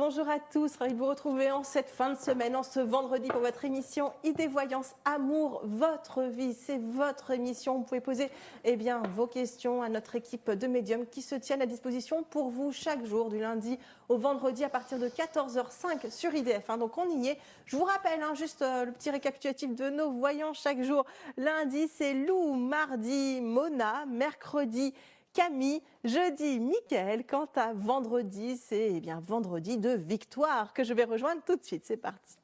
Bonjour à tous, ravi de vous retrouver en cette fin de semaine, en ce vendredi pour votre émission Idée Voyance Amour, votre vie, c'est votre émission. Vous pouvez poser vos questions à notre équipe de médiums qui se tiennent à disposition pour vous chaque jour du lundi au vendredi à partir de 14h05 sur IDF. Donc on y est. Je vous rappelle juste le petit récapitulatif de nos voyants chaque jour. Lundi c'est Lou, mardi Mona, mercredi Camille, jeudi, Mickaël. Quant à vendredi, c'est vendredi de Victoire que je vais rejoindre tout de suite. C'est parti.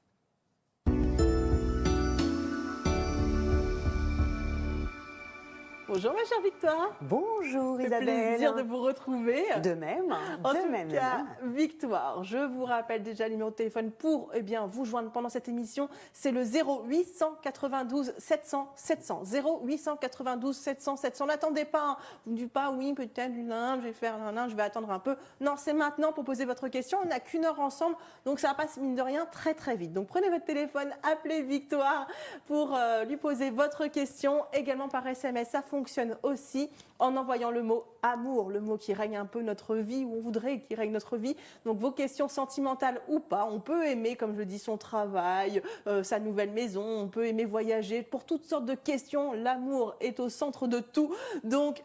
Bonjour ma chère Victoire. Bonjour Isabelle. C'est plaisir de vous retrouver. De même. En tout cas, Victoire, je vous rappelle déjà le numéro de téléphone pour vous joindre pendant cette émission. C'est le 0892 700 700. 0892 700 700. N'attendez pas. Vous ne dites pas oui, peut-être je vais faire je vais attendre un peu. Non, c'est maintenant pour poser votre question. On n'a qu'une heure ensemble, donc ça passe mine de rien très très vite. Donc prenez votre téléphone, appelez Victoire pour lui poser votre question. Également par SMS, ça fonctionne aussi en envoyant le mot amour, le mot qui règne un peu notre vie, ou on voudrait qu'il règne notre vie. Donc vos questions sentimentales ou pas, on peut aimer, comme je le dis, son travail, sa nouvelle maison, on peut aimer voyager, pour toutes sortes de questions, l'amour est au centre de tout. Donc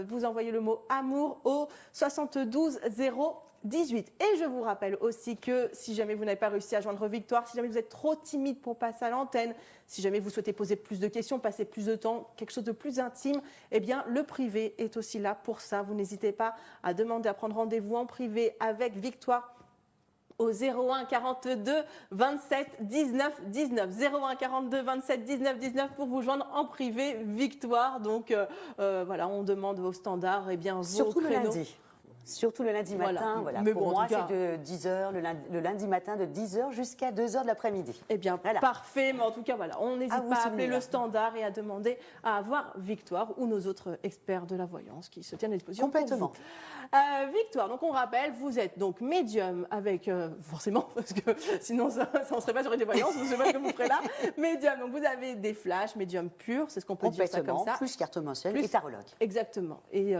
vous envoyez le mot amour au 72 0 18. Et je vous rappelle aussi que si jamais vous n'avez pas réussi à joindre Victoire, si jamais vous êtes trop timide pour passer à l'antenne, si jamais vous souhaitez poser plus de questions, passer plus de temps, quelque chose de plus intime, le privé est aussi là pour ça. Vous n'hésitez pas à demander à prendre rendez-vous en privé avec Victoire au 01 42 27 19 19. 01 42 27 19 19 pour vous joindre en privé Victoire. Donc on demande vos standards, vos surtout créneaux. Le lundi. Surtout le lundi matin, Mais pour moi, c'est de 10h, le lundi matin de 10h jusqu'à 2h de l'après-midi. Parfait, mais en tout cas, on n'hésite pas à appeler le standard et à demander à avoir Victoire ou nos autres experts de la voyance qui se tiennent à disposition. Complètement. Victoire, donc on rappelle, vous êtes donc médium avec, forcément, parce que sinon ça ne serait pas sur des voyances, je ne sais pas ce que vous ferez là. Médium, donc vous avez des flashs, médium pur, c'est ce qu'on peut dire ça comme ça. Plus cartomanciel et tarologue. Exactement. Et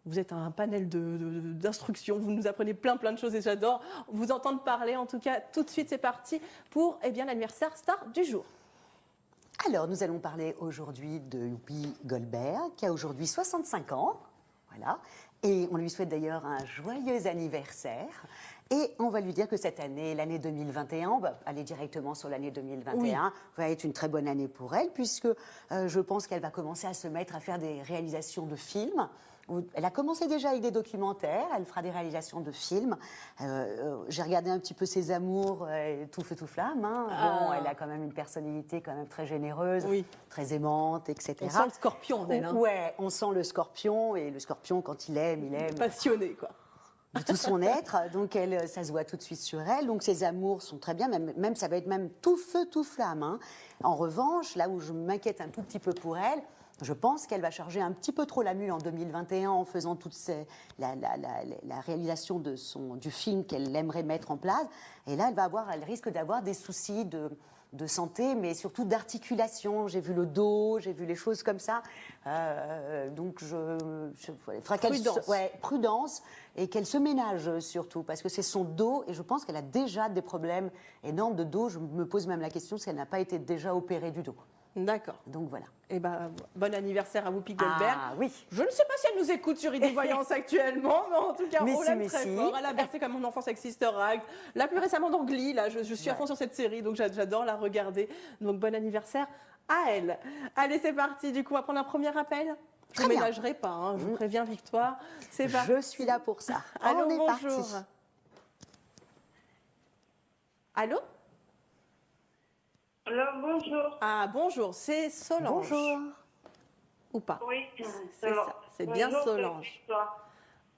vous êtes un panel d'instructions, vous nous apprenez plein de choses et j'adore vous entendre parler. En tout cas, tout de suite, c'est parti pour l'anniversaire star du jour. Alors, nous allons parler aujourd'hui de Whoopi Goldberg, qui a aujourd'hui 65 ans. Voilà. Et on lui souhaite d'ailleurs un joyeux anniversaire. Et on va lui dire que cette année, l'année 2021, on va aller directement sur l'année 2021, va être une très bonne année pour elle, puisque je pense qu'elle va commencer à se mettre à faire des réalisations de films. Elle a commencé déjà avec des documentaires, elle fera des réalisations de films. J'ai regardé un petit peu ses amours, tout feu tout flamme. Bon, elle a quand même une personnalité quand même très généreuse, très aimante, etc. On sent le scorpion d'elle. Ouais, on sent le scorpion, et le scorpion, quand il aime. Passionné, quoi. De tout son être, donc ça se voit tout de suite sur elle. Donc ses amours sont très bien, même ça va être même tout feu, tout flamme. En revanche, là où je m'inquiète un tout petit peu pour elle, je pense qu'elle va charger un petit peu trop la mule en 2021 en faisant la réalisation du film qu'elle aimerait mettre en place. Et là, elle risque d'avoir des soucis de santé, mais surtout d'articulation. J'ai vu le dos, j'ai vu les choses comme ça. Donc, il faudra prudence et qu'elle se ménage surtout, parce que c'est son dos et je pense qu'elle a déjà des problèmes énormes de dos. Je me pose même la question si elle n'a pas été déjà opérée du dos. D'accord. Donc voilà. Bon anniversaire à Whoopi Goldberg. Ah oui. Je ne sais pas si elle nous écoute sur Idée Voyance actuellement, mais en tout cas, on l'aime très fort. Elle a bercé comme mon enfance avec Sister Act. Là, plus récemment dans Glee, là, je suis à fond sur cette série, donc j'adore la regarder. Donc bon anniversaire à elle. Allez, c'est parti. Du coup, on va prendre un premier appel. Je ne ménagerai pas, je vous préviens, Victoire. C'est parti. Je suis là pour ça. Allô, on est bonjour. Parti. Allô? Alors, bonjour. Ah, bonjour, c'est Solange. Bonjour. Ou pas? Oui, c'est ça, c'est bien Solange.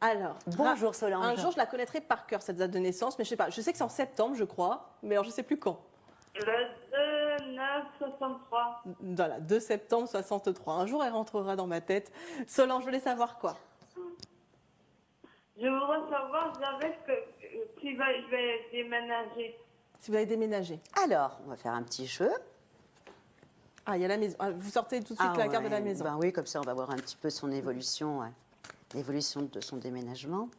Alors, bonjour Solange. Un jour, je la connaîtrai par cœur, cette date de naissance, mais je sais pas. Je sais que c'est en septembre, je crois, mais alors je sais plus quand. Le 2/9/63. Voilà, 2 septembre 63. Un jour, elle rentrera dans ma tête. Solange, je voulais savoir quoi? Je voudrais savoir si je vais déménager. Si vous avez déménagé. Alors, on va faire un petit jeu. Ah, il y a la maison. Vous sortez tout de suite la carte de la maison. Ben oui, comme ça, on va voir un petit peu son évolution, l'évolution de son déménagement.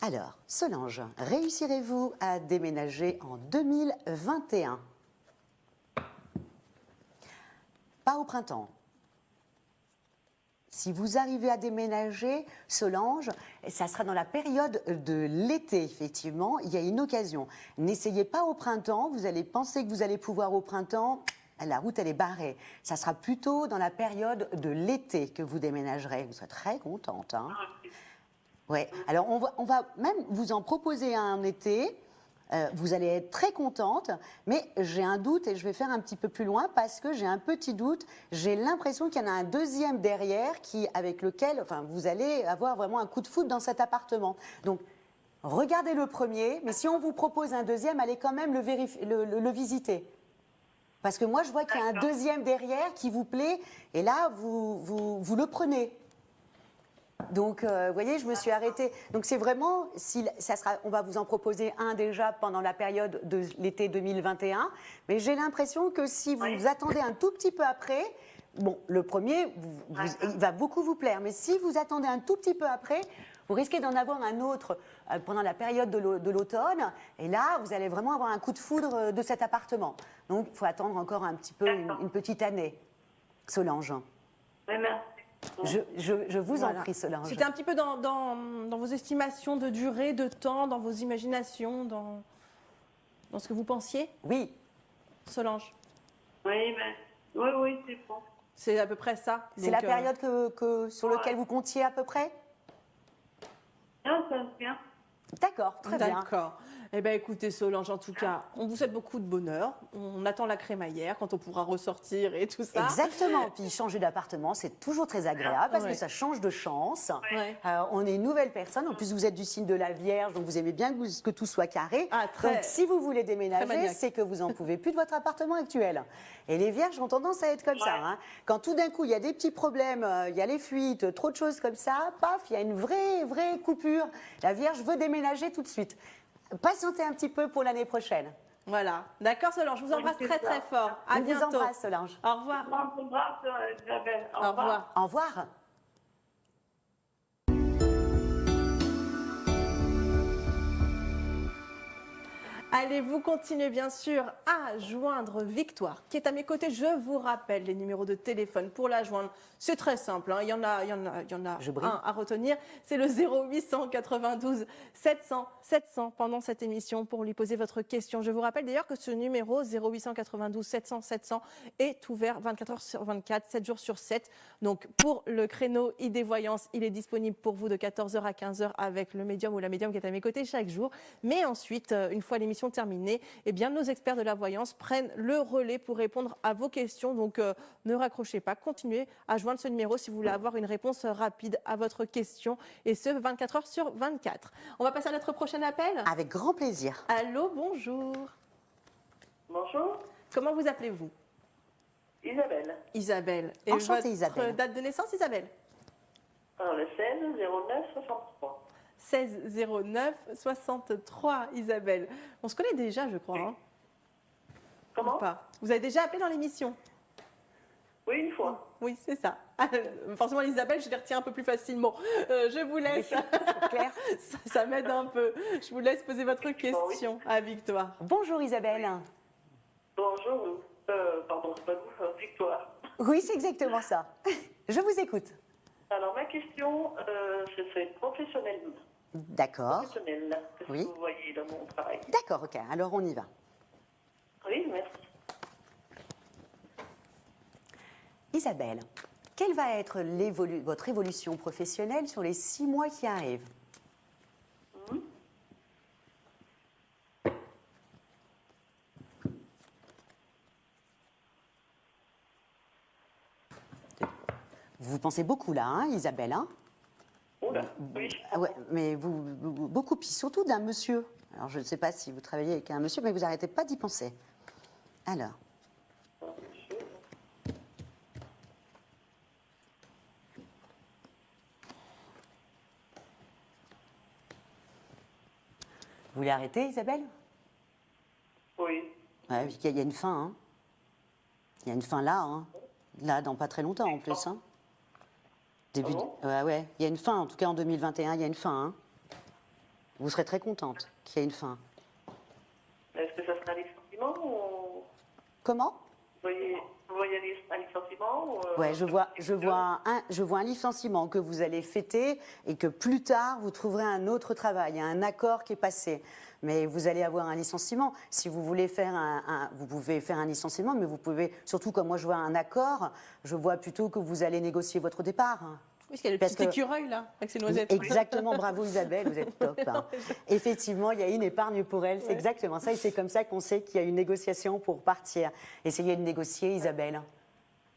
Alors, Solange, réussirez-vous à déménager en 2021? Pas au printemps. Si vous arrivez à déménager, Solange, ça sera dans la période de l'été, effectivement. Il y a une occasion. N'essayez pas au printemps. Vous allez penser que vous allez pouvoir au printemps. La route, elle est barrée. Ça sera plutôt dans la période de l'été que vous déménagerez. Vous serez très contente. Hein. Ouais. Alors, on va même vous en proposer un été. Vous allez être très contente, mais j'ai un doute et je vais faire un petit peu plus loin parce que j'ai un petit doute. J'ai l'impression qu'il y en a un deuxième derrière avec lequel, enfin, vous allez avoir vraiment un coup de foudre dans cet appartement. Donc, regardez le premier, mais si on vous propose un deuxième, allez quand même le visiter. Parce que moi, je vois qu'il y a un deuxième derrière qui vous plaît et là, vous le prenez. Donc, vous voyez, je me suis arrêtée. Donc, c'est vraiment, on va vous en proposer un déjà pendant la période de l'été 2021. Mais j'ai l'impression que si vous attendez un tout petit peu après, bon, le premier, il va beaucoup vous plaire. Mais si vous attendez un tout petit peu après, vous risquez d'en avoir un autre pendant la période de l'automne. Et là, vous allez vraiment avoir un coup de foudre de cet appartement. Donc, il faut attendre encore un petit peu, une petite année. Solange. Oui, merci. Je vous en prie, Solange. C'était un petit peu dans vos estimations de durée, de temps, dans vos imaginations, dans ce que vous pensiez, Oui. Solange? Oui, oui, c'est bon. C'est à peu près ça. C'est la période sur laquelle vous comptiez à peu près? Non, ça se bien. D'accord, très bien. D'accord. Eh bien, écoutez, Solange, en tout cas, on vous souhaite beaucoup de bonheur. On attend la crémaillère quand on pourra ressortir et tout ça. Exactement. Puis changer d'appartement, c'est toujours très agréable parce que ça change de chance. Ouais. On est une nouvelle personne. En plus, vous êtes du signe de la Vierge, donc vous aimez bien que tout soit carré. Ah, donc, si vous voulez déménager, maniaque. c'est que vous en pouvez plus de votre appartement actuel. Et les Vierges ont tendance à être comme ça. Hein. Quand tout d'un coup, il y a des petits problèmes, il y a les fuites, trop de choses comme ça, paf, il y a une vraie coupure. La Vierge veut déménager tout de suite. Patientez un petit peu pour l'année prochaine. Voilà. D'accord, Solange, je vous embrasse très très fort. À On bientôt. vous embrasse, Solange. Au revoir. On s'embrasse, Isabelle. Au revoir. Au revoir. Allez, vous continuez bien sûr à joindre Victoire, qui est à mes côtés. Je vous rappelle les numéros de téléphone pour la joindre. C'est très simple, hein. Il y en a un à retenir. C'est le 0892 700 700 pendant cette émission pour lui poser votre question. Je vous rappelle d'ailleurs que ce numéro 0892 700 700 est ouvert 24 heures sur 24, 7 jours sur 7. Donc pour le créneau ID Voyance, il est disponible pour vous de 14h à 15h avec le médium ou la médium qui est à mes côtés chaque jour. Mais ensuite, une fois l'émission terminée, eh bien, nos experts de la voyance prennent le relais pour répondre à vos questions. Donc, ne raccrochez pas, continuez à joindre ce numéro si vous voulez avoir une réponse rapide à votre question, et ce, 24 heures sur 24. On va passer à notre prochain appel. Avec grand plaisir. Allô, bonjour. Bonjour, Comment vous appelez-vous? Isabelle. Isabelle. Et Enchantée, votre Isabelle. date de naissance, Isabelle? Alors, le 16 09 63. 16 09 63, Isabelle. On se connaît déjà, je crois. Hein, Comment? ou pas? Vous avez déjà appelé dans l'émission? Oui, une fois. Oui, c'est ça. Forcément, Isabelle, je les retiens un peu plus facilement. Je vous laisse. Claire. Ça m'aide un peu. Je vous laisse poser votre question à Victoire. Bonjour Isabelle. Bonjour, pardon, c'est pas vous, Victoire. Oui, c'est exactement ça. Je vous écoute. Alors, ma question, ce serait professionnellement. D'accord. Professionnel, qu'est-ce Oui. que vous voyez dans mon travail? D'accord, ok. Alors on y va. Oui, merci. Isabelle, quelle va être votre évolution professionnelle sur les 6 mois qui arrivent? Vous pensez beaucoup là, hein, Isabelle, hein? Oula, oui. Ah ouais, mais beaucoup, puis surtout d'un monsieur. Alors je ne sais pas si vous travaillez avec un monsieur, mais vous n'arrêtez pas d'y penser. Alors. Vous voulez arrêter, Isabelle? Oui. Ouais, il y a une fin, hein. Il y a une fin là, hein. Là, dans pas très longtemps en plus, hein. Ah bon? Ouais, il y a une fin, en tout cas en 2021, il y a une fin, hein. Vous serez très contente qu'il y ait une fin. Est-ce que ça sera un licenciement ou Comment? vous voyez un licenciement ou, Ouais, je vois un licenciement que vous allez fêter et que plus tard, vous trouverez un autre travail. Il y a un accord qui est passé. Mais vous allez avoir un licenciement. Si vous voulez faire vous pouvez faire un licenciement, mais vous pouvez, surtout comme moi je vois un accord, je vois plutôt que vous allez négocier votre départ. Oui, parce qu'il y a le petit écureuil là, avec ses noisettes. Exactement, bravo Isabelle, vous êtes top. Hein. Effectivement, il y a une épargne pour elle, c'est exactement ça. Et c'est comme ça qu'on sait qu'il y a une négociation pour partir. Essayez de négocier, Isabelle.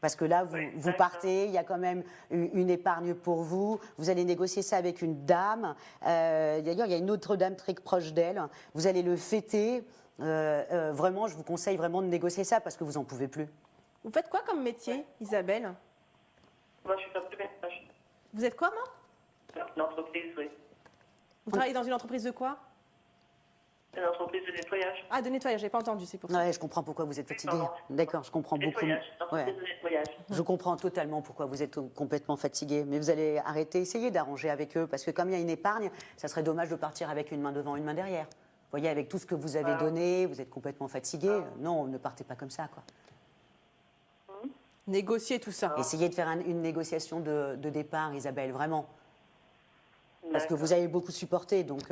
Parce que là, vous partez, il y a quand même une épargne pour vous. Vous allez négocier ça avec une dame. D'ailleurs, il y a une autre dame très proche d'elle. Vous allez le fêter. Vraiment, je vous conseille vraiment de négocier ça parce que vous n'en pouvez plus. Vous faites quoi comme métier, Isabelle? Moi, je suis pas plus ménage. Vous êtes quoi, moi? Une entreprise, oui. Vous travaillez dans une entreprise de quoi? Une entreprise de nettoyage. Ah, de nettoyage, j'ai pas entendu, c'est pour ça. Ouais, je comprends pourquoi vous êtes fatiguée. D'accord, je comprends beaucoup. Nettoyage, entreprise de nettoyage. Je comprends totalement pourquoi vous êtes complètement fatigué, mais vous allez arrêter, essayer d'arranger avec eux, parce que comme il y a une épargne, ça serait dommage de partir avec une main devant, une main derrière. Vous voyez, avec tout ce que vous avez donné, vous êtes complètement fatigué. Non, ne partez pas comme ça, quoi. Négocier tout ça. Essayez de faire une négociation de départ, Isabelle, vraiment. Parce que vous avez beaucoup supporté, donc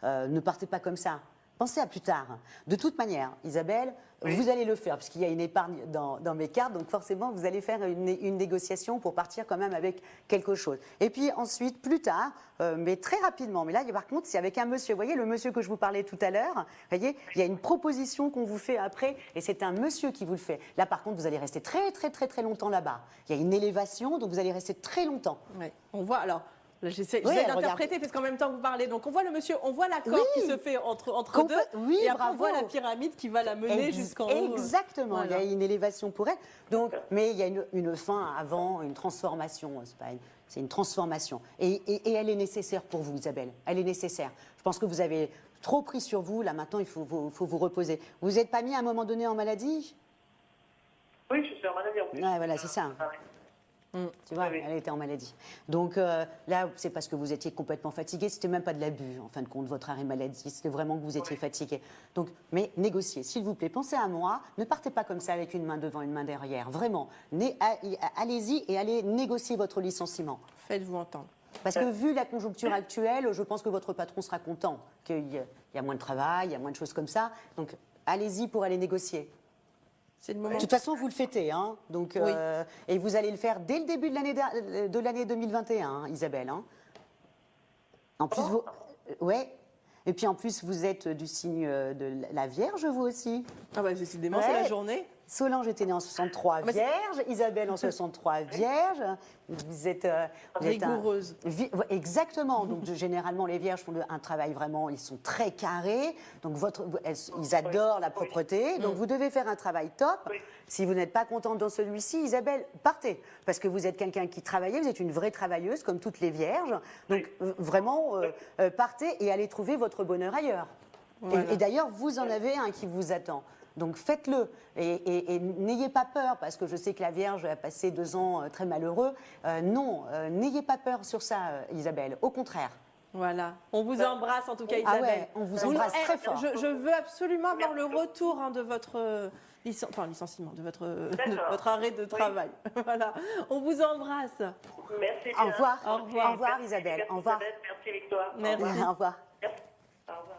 ne partez pas comme ça. Pensez à plus tard. De toute manière, Isabelle, vous allez le faire, puisqu'il y a une épargne dans mes cartes, donc forcément, vous allez faire une négociation pour partir quand même avec quelque chose. Et puis ensuite, plus tard, mais très rapidement, mais là, par contre, c'est avec un monsieur. Vous voyez, le monsieur que je vous parlais tout à l'heure, vous voyez, il y a une proposition qu'on vous fait après, et c'est un monsieur qui vous le fait. Là, par contre, vous allez rester très, très, très, très longtemps là-bas. Il y a une élévation, donc vous allez rester très longtemps. Ouais. On voit, alors... Là, j'essaie d'interpréter parce qu'en même temps que vous parlez, donc on voit le monsieur, on voit l'accord qui se fait entre deux, oui, et après bravo. on voit la pyramide qui va la mener jusqu'en haut. Exactement, Voilà. Il y a une élévation pour elle. Donc, mais il y a une fin avant, une transformation. C'est une transformation. Et elle est nécessaire pour vous, Isabelle. Elle est nécessaire. Je pense que vous avez trop pris sur vous. Là, maintenant, il faut vous reposer. Vous n'êtes pas mis à un moment donné en maladie? Oui, je suis en maladie en plus. Ouais, voilà, c'est ça. Tu vois, Oui. elle était en maladie. Donc là, c'est parce que vous étiez complètement fatigué. C'était même pas de l'abus, en fin de compte, votre arrêt maladie. C'était vraiment que vous étiez fatigué. Donc, mais négociez, s'il vous plaît. Pensez à moi. Ne partez pas comme ça avec une main devant, une main derrière. Vraiment. Allez-y et allez négocier votre licenciement. Faites-vous entendre. Parce que vu la conjoncture actuelle, je pense que votre patron sera content. Qu'il y a moins de travail, il y a moins de choses comme ça. Donc, allez-y pour aller négocier. C'est le moment. De toute façon, vous le fêtez, hein. Donc, Oui. et vous allez le faire dès le début de l'année 2021, hein, Isabelle. Hein. En plus, ouais. Et puis en plus, vous êtes du signe de la Vierge, vous aussi. Ah bah décidément, c'est la journée. Solange était née en 63 vierge, Isabelle en 63 vierge. Vous êtes rigoureuse. Exactement. Donc généralement les vierges font un travail vraiment, ils sont très carrés. Donc ils adorent la propreté. Donc vous devez faire un travail top. Si vous n'êtes pas contente dans celui-ci, Isabelle, partez. Parce que vous êtes quelqu'un qui travaille, vous êtes une vraie travailleuse comme toutes les vierges. Donc vraiment, partez et allez trouver votre bonheur ailleurs. Voilà. Et d'ailleurs, vous en avez un qui vous attend. Donc faites-le et n'ayez pas peur, parce que je sais que la Vierge a passé 2 ans très malheureux. Non, n'ayez pas peur sur ça, Isabelle. Au contraire. Voilà. On vous embrasse en tout cas, Isabelle. Ah ouais, on vous embrasse très fort. Je veux absolument avoir le retour de votre licenciement, de votre arrêt de travail. Voilà. On vous embrasse. Merci bien. Au revoir. Au revoir. Au revoir, Isabelle. Merci, Au revoir. Isabelle. Merci, Victoire. Merci. Au revoir. Merci. Au revoir.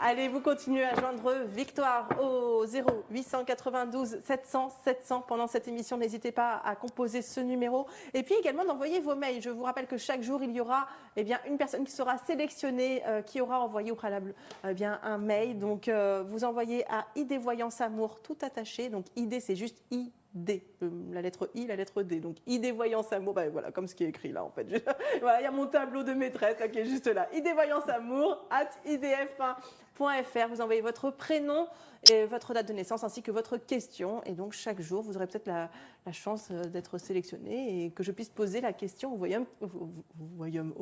Allez, vous continuez à joindre Victoire au 0892 700 700 pendant cette émission. N'hésitez pas à composer ce numéro. Et puis également d'envoyer vos mails. Je vous rappelle que chaque jour, il y aura une personne qui sera sélectionnée, qui aura envoyé au préalable un mail. Donc, vous envoyez à ID Voyance Amour, tout attaché. Donc, ID, c'est juste ID. La lettre I, la lettre D. Donc, ID Voyance Amour, voilà, comme ce qui est écrit là, en fait. Voilà, il y a mon tableau de maîtresse là, qui est juste là. ID Voyance Amour, @idf1.fr. Vous envoyez votre prénom et votre date de naissance ainsi que votre question. Et donc, chaque jour, vous aurez peut-être la chance d'être sélectionné et que je puisse poser la question au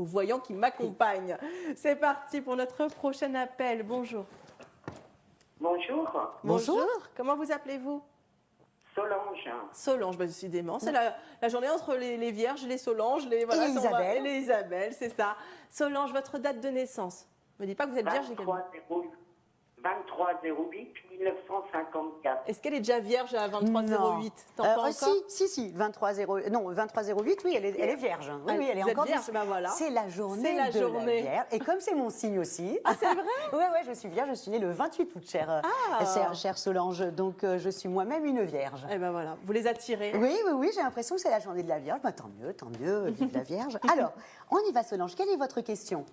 voyant qui m'accompagne. C'est parti pour notre prochain appel. Bonjour. Bonjour. Bonjour. Comment vous appelez-vous? Solange. Solange, bah, décidément. C'est la journée entre les vierges, les Solanges, les, voilà, Et les Isabelle. et les Isabelle, c'est ça. Solange, votre date de naissance. Ne me dites pas que vous êtes vierge également. 23-08 1954. Est-ce qu'elle est déjà vierge à 23-08? T'en pas encore? Si, 23-08, oui, elle est vierge. Oui, oui, elle est Vous êtes encore vierge, ben voilà. C'est la journée C'est la de journée. la Vierge. Et comme c'est mon signe aussi. Ah, c'est vrai? Oui, je suis vierge, je suis née le 28 août, chère Solange. Donc, je suis moi-même une vierge. Eh ben voilà, vous les attirez. Oui, j'ai l'impression que c'est la journée de la Vierge. Bah, tant mieux, vive la Vierge. Alors, on y va, Solange. Quelle est votre question?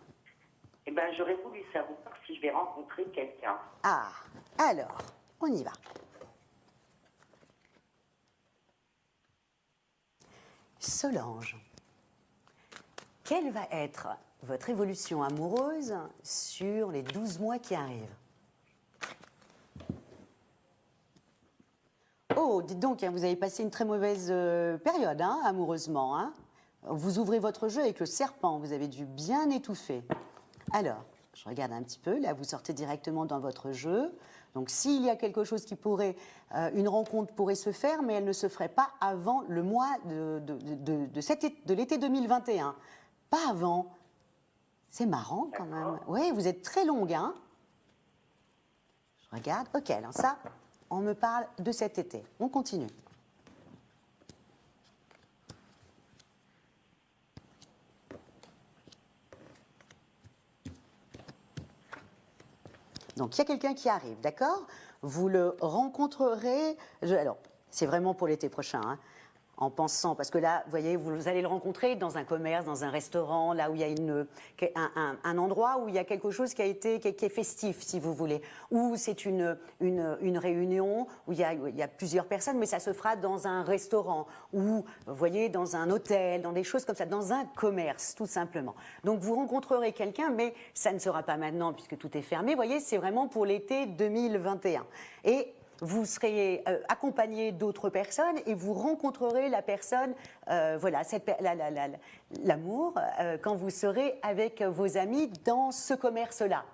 Eh bien, j'aurais voulu savoir si je vais rencontrer quelqu'un. Ah, alors, on y va. Solange, quelle va être votre évolution amoureuse sur les 12 mois qui arrivent? Oh, dites donc, hein, vous avez passé une très mauvaise période, hein, amoureusement. Hein. Vous ouvrez votre jeu avec le serpent, vous avez dû bien étouffer. Alors, je regarde un petit peu, là vous sortez directement dans votre jeu. Donc s'il y a quelque chose qui pourrait, une rencontre pourrait se faire, mais elle ne se ferait pas avant le mois de l'été 2021. Pas avant. C'est marrant quand même. Oui, vous êtes très longue, hein. Je regarde, ok, alors ça, on me parle de cet été. On continue. Donc, il y a quelqu'un qui arrive, d'accord? Vous le rencontrerez... alors, c'est vraiment pour l'été prochain, hein, en pensant... Parce que là, vous voyez, vous allez le rencontrer dans un commerce, dans un restaurant, là où il y a un endroit où il y a quelque chose qui est festif, si vous voulez. Ou c'est une réunion où il y a plusieurs personnes, mais ça se fera dans un restaurant. Ou, vous voyez, dans un hôtel, dans des choses comme ça, dans un commerce, tout simplement. Donc, vous rencontrerez quelqu'un, mais ça ne sera pas maintenant, puisque tout est fermé. Vous voyez, c'est vraiment pour l'été 2021. Et... vous serez accompagné d'autres personnes et vous rencontrerez la personne, voilà, l'amour, quand vous serez avec vos amis dans ce commerce-là.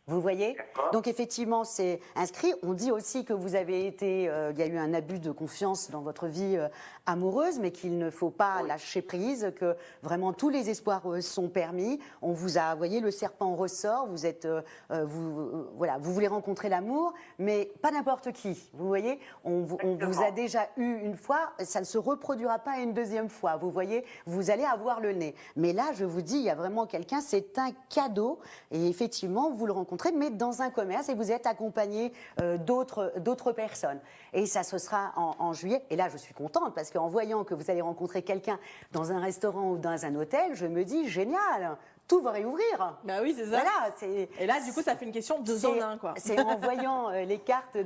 Vous voyez? Donc effectivement, c'est inscrit. On dit aussi que vous avez été, il y a eu un abus de confiance dans votre vie amoureuse, mais qu'il ne faut pas lâcher prise, que vraiment tous les espoirs sont permis. On vous a, vous voyez, le serpent ressort. Vous êtes, voilà, vous voulez rencontrer l'amour, mais pas n'importe qui. Vous voyez, on vous a déjà eu une fois, ça ne se reproduira pas une deuxième fois. Vous voyez, vous allez avoir le nez. Mais là, je vous dis, il y a vraiment quelqu'un, c'est un cadeau, et effectivement, vous le rencontrez, mais dans un commerce, et vous êtes accompagné d'autres personnes. Et ça, ce sera en juillet. Et là, je suis contente, parce qu'en voyant que vous allez rencontrer quelqu'un dans un restaurant ou dans un hôtel, je me dis, génial, tout va réouvrir. Bah oui, c'est ça. Voilà, et là, du coup, ça fait une question de 2 en 1, quoi. C'est en voyant les cartes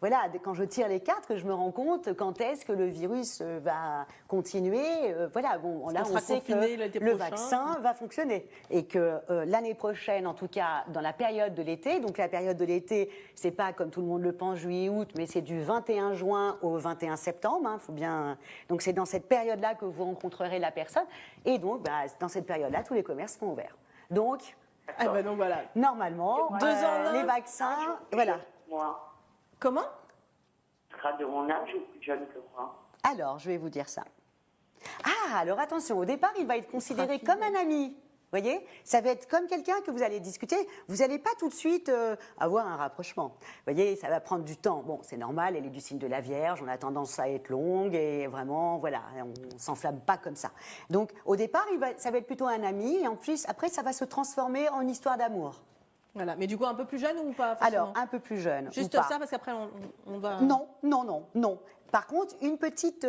voilà, quand je tire les cartes que je me rends compte quand est-ce que le virus va continuer. Voilà, bon, là, on sait que le vaccin va fonctionner et que l'année prochaine, en tout cas, dans la période de l'été, donc la période de l'été, c'est pas comme tout le monde le pense, juillet-août, mais c'est du 21 juin au 21 septembre. Hein, faut bien. Donc c'est dans cette période-là que vous rencontrerez la personne. Et donc, bah, dans cette période-là, tous les commerces seront ouverts. Donc, donc voilà. normalement, 2 en 1. les vaccins, voilà. Moi, Comment? tu seras de mon âge ou plus jeune que moi? Alors, je vais vous dire ça. Ah, alors attention, au départ, il va être considéré comme un ami. Vous voyez, ça va être comme quelqu'un que vous allez discuter. Vous n'allez pas tout de suite avoir un rapprochement. Vous voyez, ça va prendre du temps. Bon, c'est normal, elle est du signe de la Vierge, on a tendance à être longue et vraiment, voilà, on ne s'enflamme pas comme ça. Donc, au départ, ça va être plutôt un ami et en plus, après, ça va se transformer en histoire d'amour. Voilà, mais du coup, un peu plus jeune ou pas forcément? Alors, un peu plus jeune. Juste ou pas. ça, parce qu'après, on va... Non. Par contre, une petite,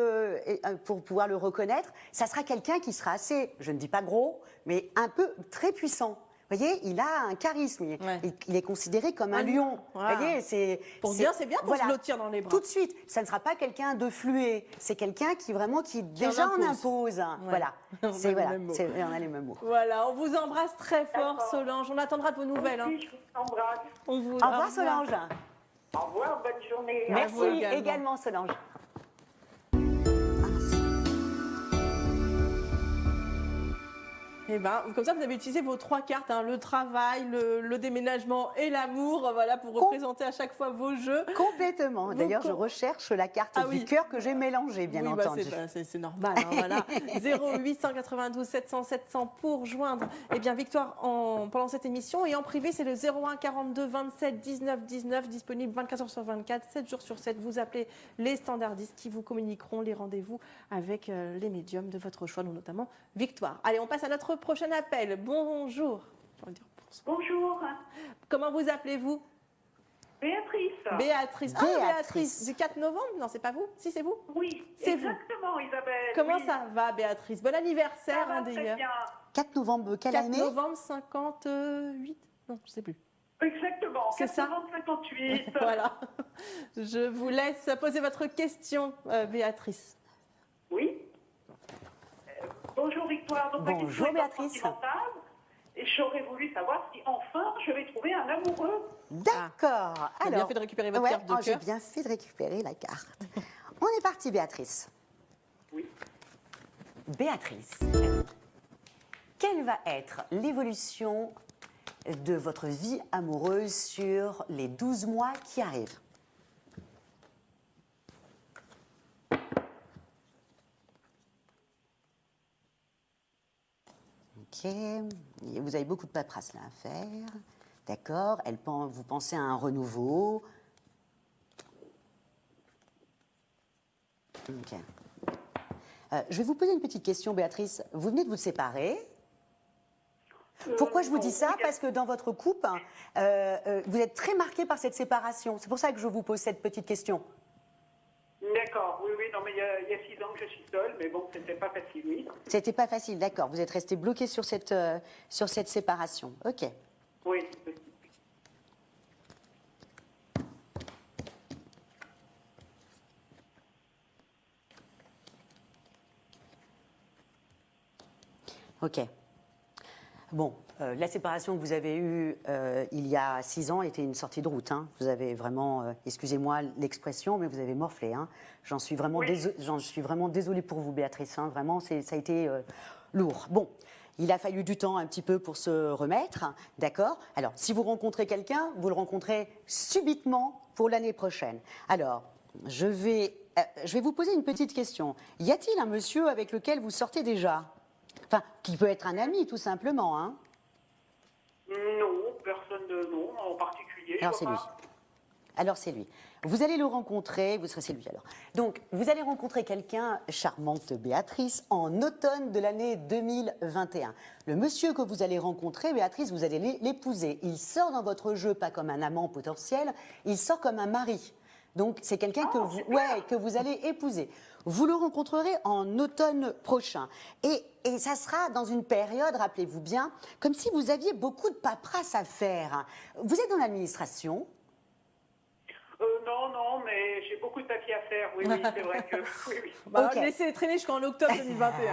pour pouvoir le reconnaître, ça sera quelqu'un qui sera assez, je ne dis pas gros, mais un peu très puissant. Vous voyez, il a un charisme. Il est considéré comme un lion. Voilà. Vous voyez, c'est bien pour se blottir dans les bras. Tout de suite, ça ne sera pas quelqu'un de fluet. C'est quelqu'un qui vraiment déjà en impose. Ouais. Voilà. On a les mêmes mots. Voilà, on vous embrasse très fort, Solange. On attendra de vos nouvelles. Oui, je vous embrasse. Au revoir, Solange. Au revoir, bonne journée. Merci également. également, Solange. Et ben, comme ça, vous avez utilisé vos 3 cartes, hein, le travail, le déménagement et l'amour, voilà, pour représenter à chaque fois vos jeux. Complètement. D'ailleurs, je recherche la carte Ah du oui. cœur que j'ai mélangée, bien Oui, entendu. c'est normal, hein, voilà. 0892 700 700 pour joindre, eh bien, Victoire pendant cette émission. Et en privé, c'est le 01 42 27 19 19, disponible 24 heures sur 24, 7 jours sur 7. Vous appelez les standardistes qui vous communiqueront les rendez-vous avec les médiums de votre choix, dont notamment Victoire. Allez, on passe à notre prochain appel. Bonjour. J'ai envie de dire bonsoir. Bonjour, Comment vous appelez-vous? Béatrice. Béatrice. Ah, Béatrice. Du 4 novembre? Non, c'est pas vous? Si, c'est vous? Oui, C'est vous. exactement, Isabelle. Comment oui. ça va, Béatrice? Bon anniversaire, Ça va très d'ailleurs. bien. 4 novembre, quelle 4 année? novembre 58? Non, je sais plus. Exactement, C'est ça. 58. Voilà. Je vous laisse poser votre question, Béatrice. Oui. Bonjour Victoire. Donc, ma Bonjour, question est Béatrice. sentimentale. Et j'aurais voulu savoir si enfin je vais trouver un amoureux. D'accord. J'ai bien fait de récupérer votre carte de j'ai cœur. bien fait de récupérer la carte. On est parti, Béatrice. Oui. Béatrice, quelle va être l'évolution de votre vie amoureuse sur les 12 mois qui arrivent? Ok, vous avez beaucoup de paperasse là à faire. D'accord, vous pensez à un renouveau. Ok. Je vais vous poser une petite question, Béatrice. Vous venez de vous séparer. Pourquoi je vous dis ça? Parce que dans votre couple, vous êtes très marqué par cette séparation. C'est pour ça que je vous pose cette petite question. D'accord, oui, non, mais il y a 6 ans que je suis seule, mais bon, c'était pas facile, oui. C'était pas facile, d'accord. Vous êtes resté bloqué sur cette séparation. Ok. Oui. Ok. Bon, la séparation que vous avez eue il y a 6 ans était une sortie de route. Hein. Vous avez vraiment, excusez-moi l'expression, mais vous avez morflé. Hein. J'en suis vraiment désolée pour vous, Béatrice. Hein. Vraiment, ça a été lourd. Bon, il a fallu du temps un petit peu pour se remettre, d'accord? Alors, si vous rencontrez quelqu'un, vous le rencontrez subitement pour l'année prochaine. Alors, je vais vous poser une petite question. Y a-t-il un monsieur avec lequel vous sortez déjà? Enfin, qui peut être un ami, tout simplement, hein? Non, personne de non en particulier. Alors c'est lui. Alors c'est lui. Vous allez le rencontrer, c'est lui alors. Donc, vous allez rencontrer quelqu'un, charmante Béatrice, en automne de l'année 2021. Le monsieur que vous allez rencontrer, Béatrice, vous allez l'épouser. Il sort dans votre jeu pas comme un amant potentiel, il sort comme un mari. Donc, c'est quelqu'un que vous allez épouser. Vous le rencontrerez en automne prochain. Et ça sera dans une période, rappelez-vous bien, comme si vous aviez beaucoup de paperasse à faire. Vous êtes dans l'administration? Non, mais j'ai beaucoup de papiers à faire. Oui, c'est vrai que. Oui. Bah, Ok. laissez traîner jusqu'en octobre 2021.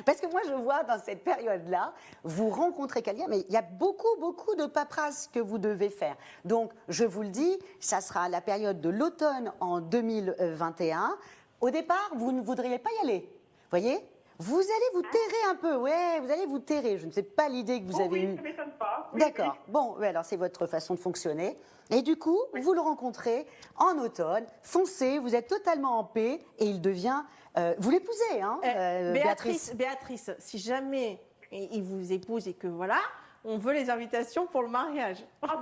Parce que moi, je vois dans cette période-là, vous rencontrez quelqu'un, mais il y a beaucoup de paperasse que vous devez faire. Donc, je vous le dis, ça sera la période de l'automne en 2021. Au départ, vous ne voudriez pas y aller. Voyez? Vous allez vous terrer un peu, ouais, vous allez vous terrer. Je ne sais pas l'idée que vous avez eue. Oui, ça ne m'étonne pas. Oui, D'accord. Bon, oui, alors c'est votre façon de fonctionner. Et du coup, vous le rencontrez en automne, foncez, vous êtes totalement en paix et il devient... vous l'épousez, hein, Béatrice? Béatrice, si jamais il vous épouse et que voilà, on veut les invitations pour le mariage. Ah,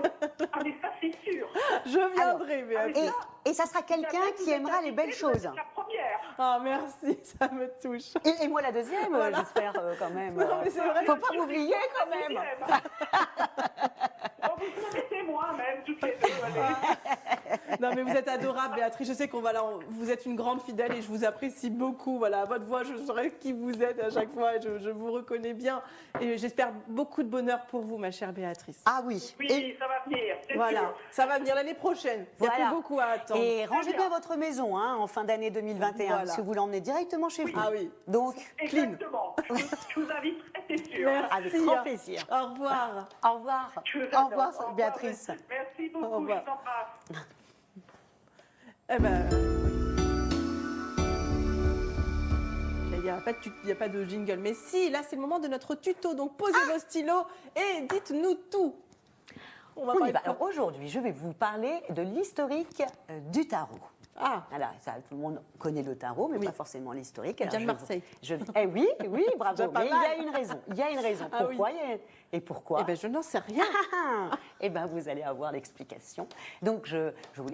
mais ça, c'est sûr. Je viendrai, Béatrice. Et ça sera quelqu'un qui aimera les belles choses. La première. Ah, merci, ça me touche. Et moi la deuxième, j'espère quand même. Non, mais c'est vrai. Faut pas m'oublier quand même. Oh, vous connaissez moi même, toutes les deux. Allez. Non, mais vous êtes adorable, Béatrice. Je sais vous êtes une grande fidèle et je vous apprécie beaucoup. Voilà, à votre voix, je saurais qui vous êtes à chaque fois et je vous reconnais bien. Et j'espère beaucoup de bonheur pour vous, ma chère Béatrice. Ah oui. Oui, ça va venir. C'est Voilà, sûr. ça va venir l'année prochaine. Il n'y a Voilà. plus beaucoup à attendre. Et rangez bien votre maison hein, en fin d'année 2021, Voilà. parce que vous l'emmenez directement chez vous. Ah oui. Donc, Exactement. Je vous invite, c'est sûr. Merci. avec grand plaisir. Au revoir. Au revoir. Je vous Au revoir, adore. Béatrice. Merci Au beaucoup, je revoir. vous embrasse. Eh ben, j'allais dire y a pas de jingle. Mais si, là, c'est le moment de notre tuto. Donc, posez vos stylos et dites-nous tout. On va On y parler va. de quoi? Alors aujourd'hui, je vais vous parler de l'historique du tarot. Ah, Voilà, ça, tout le monde connaît le tarot, mais Oui. pas forcément l'historique. Il vient Alors, de je vous- Marseille. Oui, oui, bravo. Déjà pas Mais il y a mal. une raison. Il y a une raison. Ah Pourquoi et pourquoi eh ben, je n'en sais rien. Eh bien, vous allez avoir l'explication. Donc,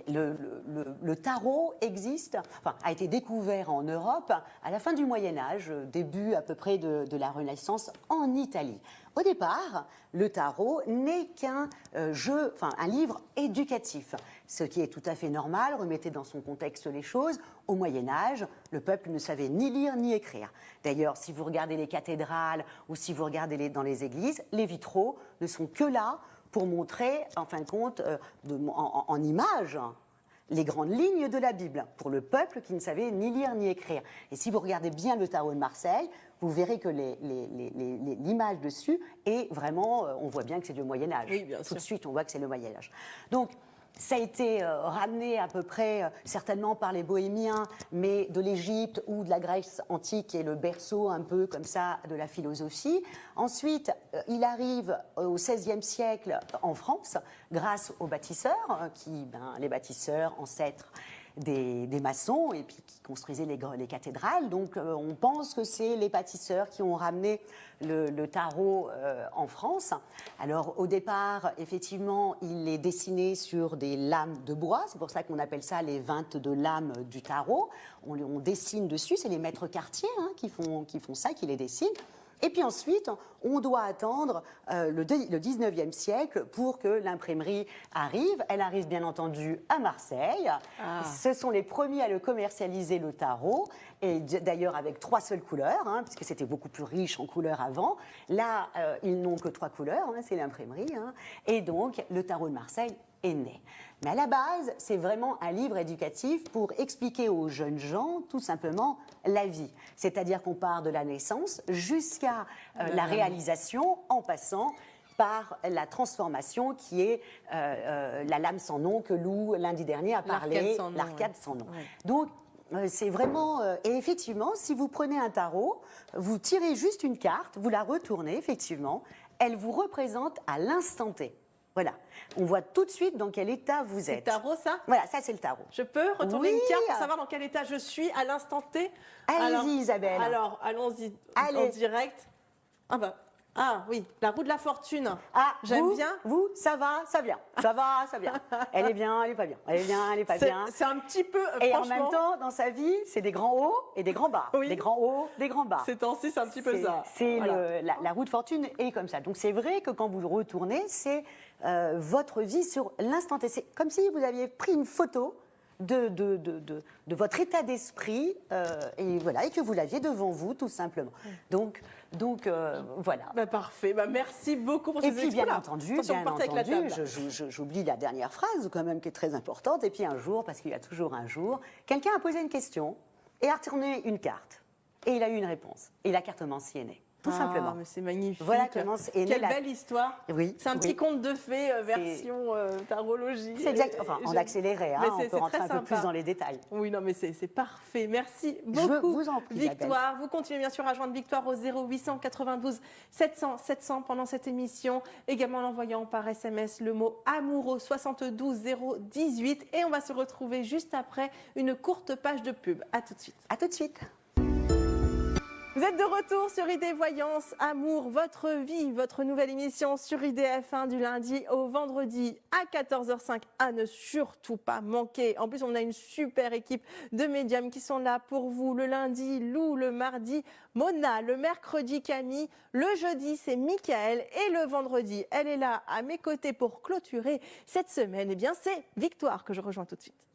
le tarot existe, enfin, a été découvert en Europe à la fin du Moyen-Âge, début à peu près de la Renaissance en Italie. Au départ, le tarot n'est qu'un jeu, enfin un livre éducatif, ce qui est tout à fait normal. Remettez dans son contexte les choses. Au Moyen-Âge, le peuple ne savait ni lire ni écrire. D'ailleurs, si vous regardez les cathédrales ou si vous regardez dans les églises, les vitraux ne sont que là pour montrer, en fin de compte, en images, les grandes lignes de la Bible pour le peuple qui ne savait ni lire ni écrire. Et si vous regardez bien le tarot de Marseille, vous verrez que l'image dessus est vraiment, on voit bien que c'est du Moyen-Âge. Oui, bien Tout sûr. de suite, on voit que c'est le Moyen-Âge. Donc, ça a été ramené à peu près, certainement par les Bohémiens, mais de l'Égypte ou de la Grèce antique, qui est le berceau un peu comme ça de la philosophie. Ensuite, il arrive au XVIe siècle en France, grâce aux bâtisseurs, les bâtisseurs ancêtres des maçons et puis qui construisaient les cathédrales. Donc on pense que c'est les bâtisseurs qui ont ramené le tarot en France. Alors au départ, effectivement, il est dessiné sur des lames de bois. C'est pour ça qu'on appelle ça les 22 lames du tarot. On dessine dessus. C'est les maîtres quartiers qui font ça, qui les dessinent. Et puis ensuite, on doit attendre le 19e siècle pour que l'imprimerie arrive. Elle arrive bien entendu à Marseille. Ah. Ce sont les premiers à le commercialiser, le tarot, et d'ailleurs avec 3 seules couleurs, puisque c'était beaucoup plus riche en couleurs avant. Là, ils n'ont que 3 couleurs, c'est l'imprimerie. Et donc, le tarot de Marseille est né. Mais à la base, c'est vraiment un livre éducatif pour expliquer aux jeunes gens, tout simplement, la vie. C'est-à-dire qu'on part de la naissance jusqu'à la réalisation, en passant par la transformation qui est la lame sans nom que Lou, lundi dernier, a parlé, l'arcade sans nom. Ouais. Donc, c'est vraiment... et effectivement, si vous prenez un tarot, vous tirez juste une carte, vous la retournez, effectivement, elle vous représente à l'instant T. Voilà, on voit tout de suite dans quel état vous C'est le êtes. tarot, ça? Voilà, ça c'est le tarot. Je peux retourner Oui. une carte pour savoir dans quel état je suis à l'instant T? Allez-y, Alors- Isabelle. Alors, allons-y Allez. en direct. Ah oui, la roue de la fortune. Ah, J'aime vous, bien. Vous, ça va, ça vient. Ça va, ça vient. Elle est bien, elle est pas bien. Elle est bien, elle est pas bien. C'est un petit peu, Et en franchement, même temps, dans sa vie, c'est des grands hauts et des grands bas. Oui. Des grands hauts, des grands bas. ces temps-ci, c'est un petit peu ça. C'est Voilà. la roue de fortune est comme ça. Donc c'est vrai que quand vous le retournez, c'est votre vie sur l'instant T. C'est comme si vous aviez pris une photo de votre état d'esprit et voilà, et que vous l'aviez devant vous, tout simplement. Donc voilà. Bah, parfait, merci beaucoup pour Et ces puis, expos. bien entendu, j'oublie la dernière phrase quand même qui est très importante. Et puis un jour, parce qu'il y a toujours un jour, quelqu'un a posé une question et a retourné une carte. Et il a eu une réponse. Et la cartomancie est née, tout simplement. Mais c'est magnifique. Voilà comment est née Quelle la- belle histoire. Oui, C'est un petit oui. conte de fées version tarologie. C'est exact. Enfin, en J'aime- accéléré, Mais on c'est peut rentrer très un peu plus sympa. dans les détails. Oui, non, mais c'est parfait. Merci Je beaucoup, vous en prie, Isabelle. Victoire. Vous continuez bien sûr à joindre Victoire au 0892 700 700 pendant cette émission. Également en envoyant par SMS le mot amour au 72 018. Et on va se retrouver juste après une courte page de pub. À tout de suite. À tout de suite. Vous êtes de retour sur ID Voyance, Amour, votre vie, votre nouvelle émission sur IDF1 du lundi au vendredi à 14h05 à ne surtout pas manquer. En plus, on a une super équipe de médiums qui sont là pour vous. Le lundi, Lou, le mardi, Mona, le mercredi, Camille, le jeudi, c'est Michael et le vendredi, elle est là à mes côtés pour clôturer cette semaine. Eh bien, c'est Victoire que je rejoins tout de suite.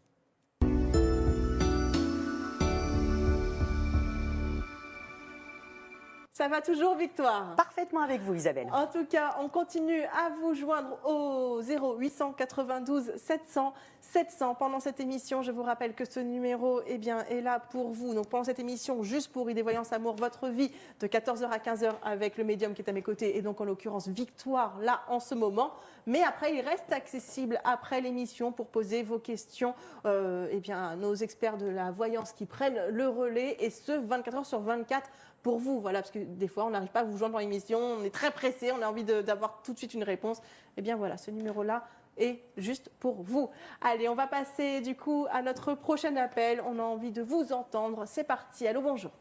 Ça va toujours, Victoire? Parfaitement avec vous, Isabelle. En tout cas, on continue à vous joindre au 0892 700 700 pendant cette émission. Je vous rappelle que ce numéro est là pour vous. Donc pendant cette émission, juste pour Idée Voyance Amour, votre vie de 14h à 15h avec le médium qui est à mes côtés et donc en l'occurrence Victoire là en ce moment. Mais après, il reste accessible après l'émission pour poser vos questions à nos experts de la voyance qui prennent le relais et ce 24h sur 24 pour vous. Voilà, parce que des fois, on n'arrive pas à vous joindre dans l'émission, on est très pressé, on a envie d'avoir tout de suite une réponse. Eh bien voilà, ce numéro-là est juste pour vous. Allez, on va passer du coup à notre prochain appel. On a envie de vous entendre. C'est parti. Allô, bonjour.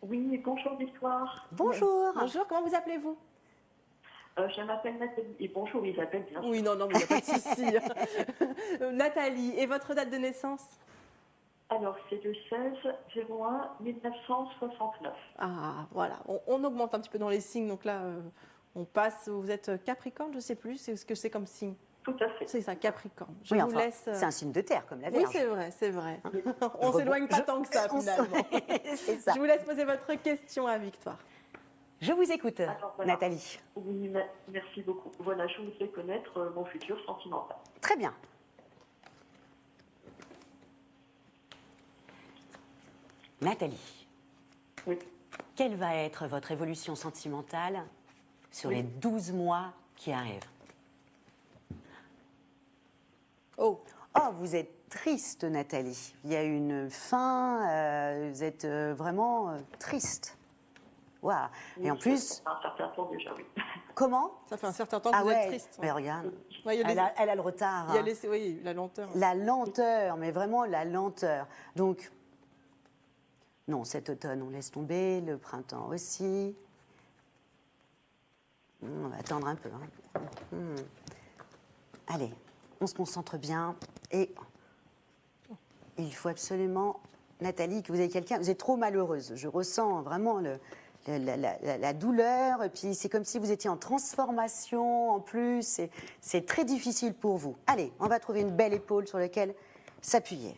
Oui, bonjour Victoire. Bonjour. Bonjour, comment vous appelez-vous? Je m'appelle Nathalie. Et bonjour Isabelle, bien sûr. Oui, non, mais il n'y a pas de souci. Nathalie, et votre date de naissance? Alors, c'est le 16/01/1969. Ah, voilà. On augmente un petit peu dans les signes. Donc là, on passe. Vous êtes Capricorne, je ne sais plus. C'est ce que c'est comme signe. Tout à fait. C'est ça, Capricorne. Je Oui, vous enfin, laisse. c'est un signe de terre, comme la Oui, Vierge. c'est vrai, c'est vrai. On s'éloigne pas tant que ça, finalement. C'est ça. Je vous laisse poser votre question à Victoire. Je vous écoute, Alors, voilà. Nathalie. Oui, merci beaucoup. Voilà, je voudrais connaître mon futur sentimental. Très bien. Nathalie, Oui. quelle va être votre évolution sentimentale sur Oui. les 12 mois qui arrivent? Oh, Oh, vous êtes triste, Nathalie. Il y a une fin, vous êtes vraiment triste. Waouh. Et en plus, Ça fait un certain temps déjà, oui. comment? ça fait un certain temps que Ah vous ouais, êtes triste. mais regarde, Ouais, il y a elle a le retard. il y a hein. oui, la lenteur. La lenteur, mais vraiment la lenteur. Donc, non, cet automne, on laisse tomber, le printemps aussi. On va attendre un peu. Allez, on se concentre bien. Et il faut absolument, Nathalie, que vous ayez quelqu'un. Vous êtes trop malheureuse. Je ressens vraiment la douleur. Et puis, c'est comme si vous étiez en transformation en plus. C'est très difficile pour vous. Allez, on va trouver une belle épaule sur laquelle s'appuyer.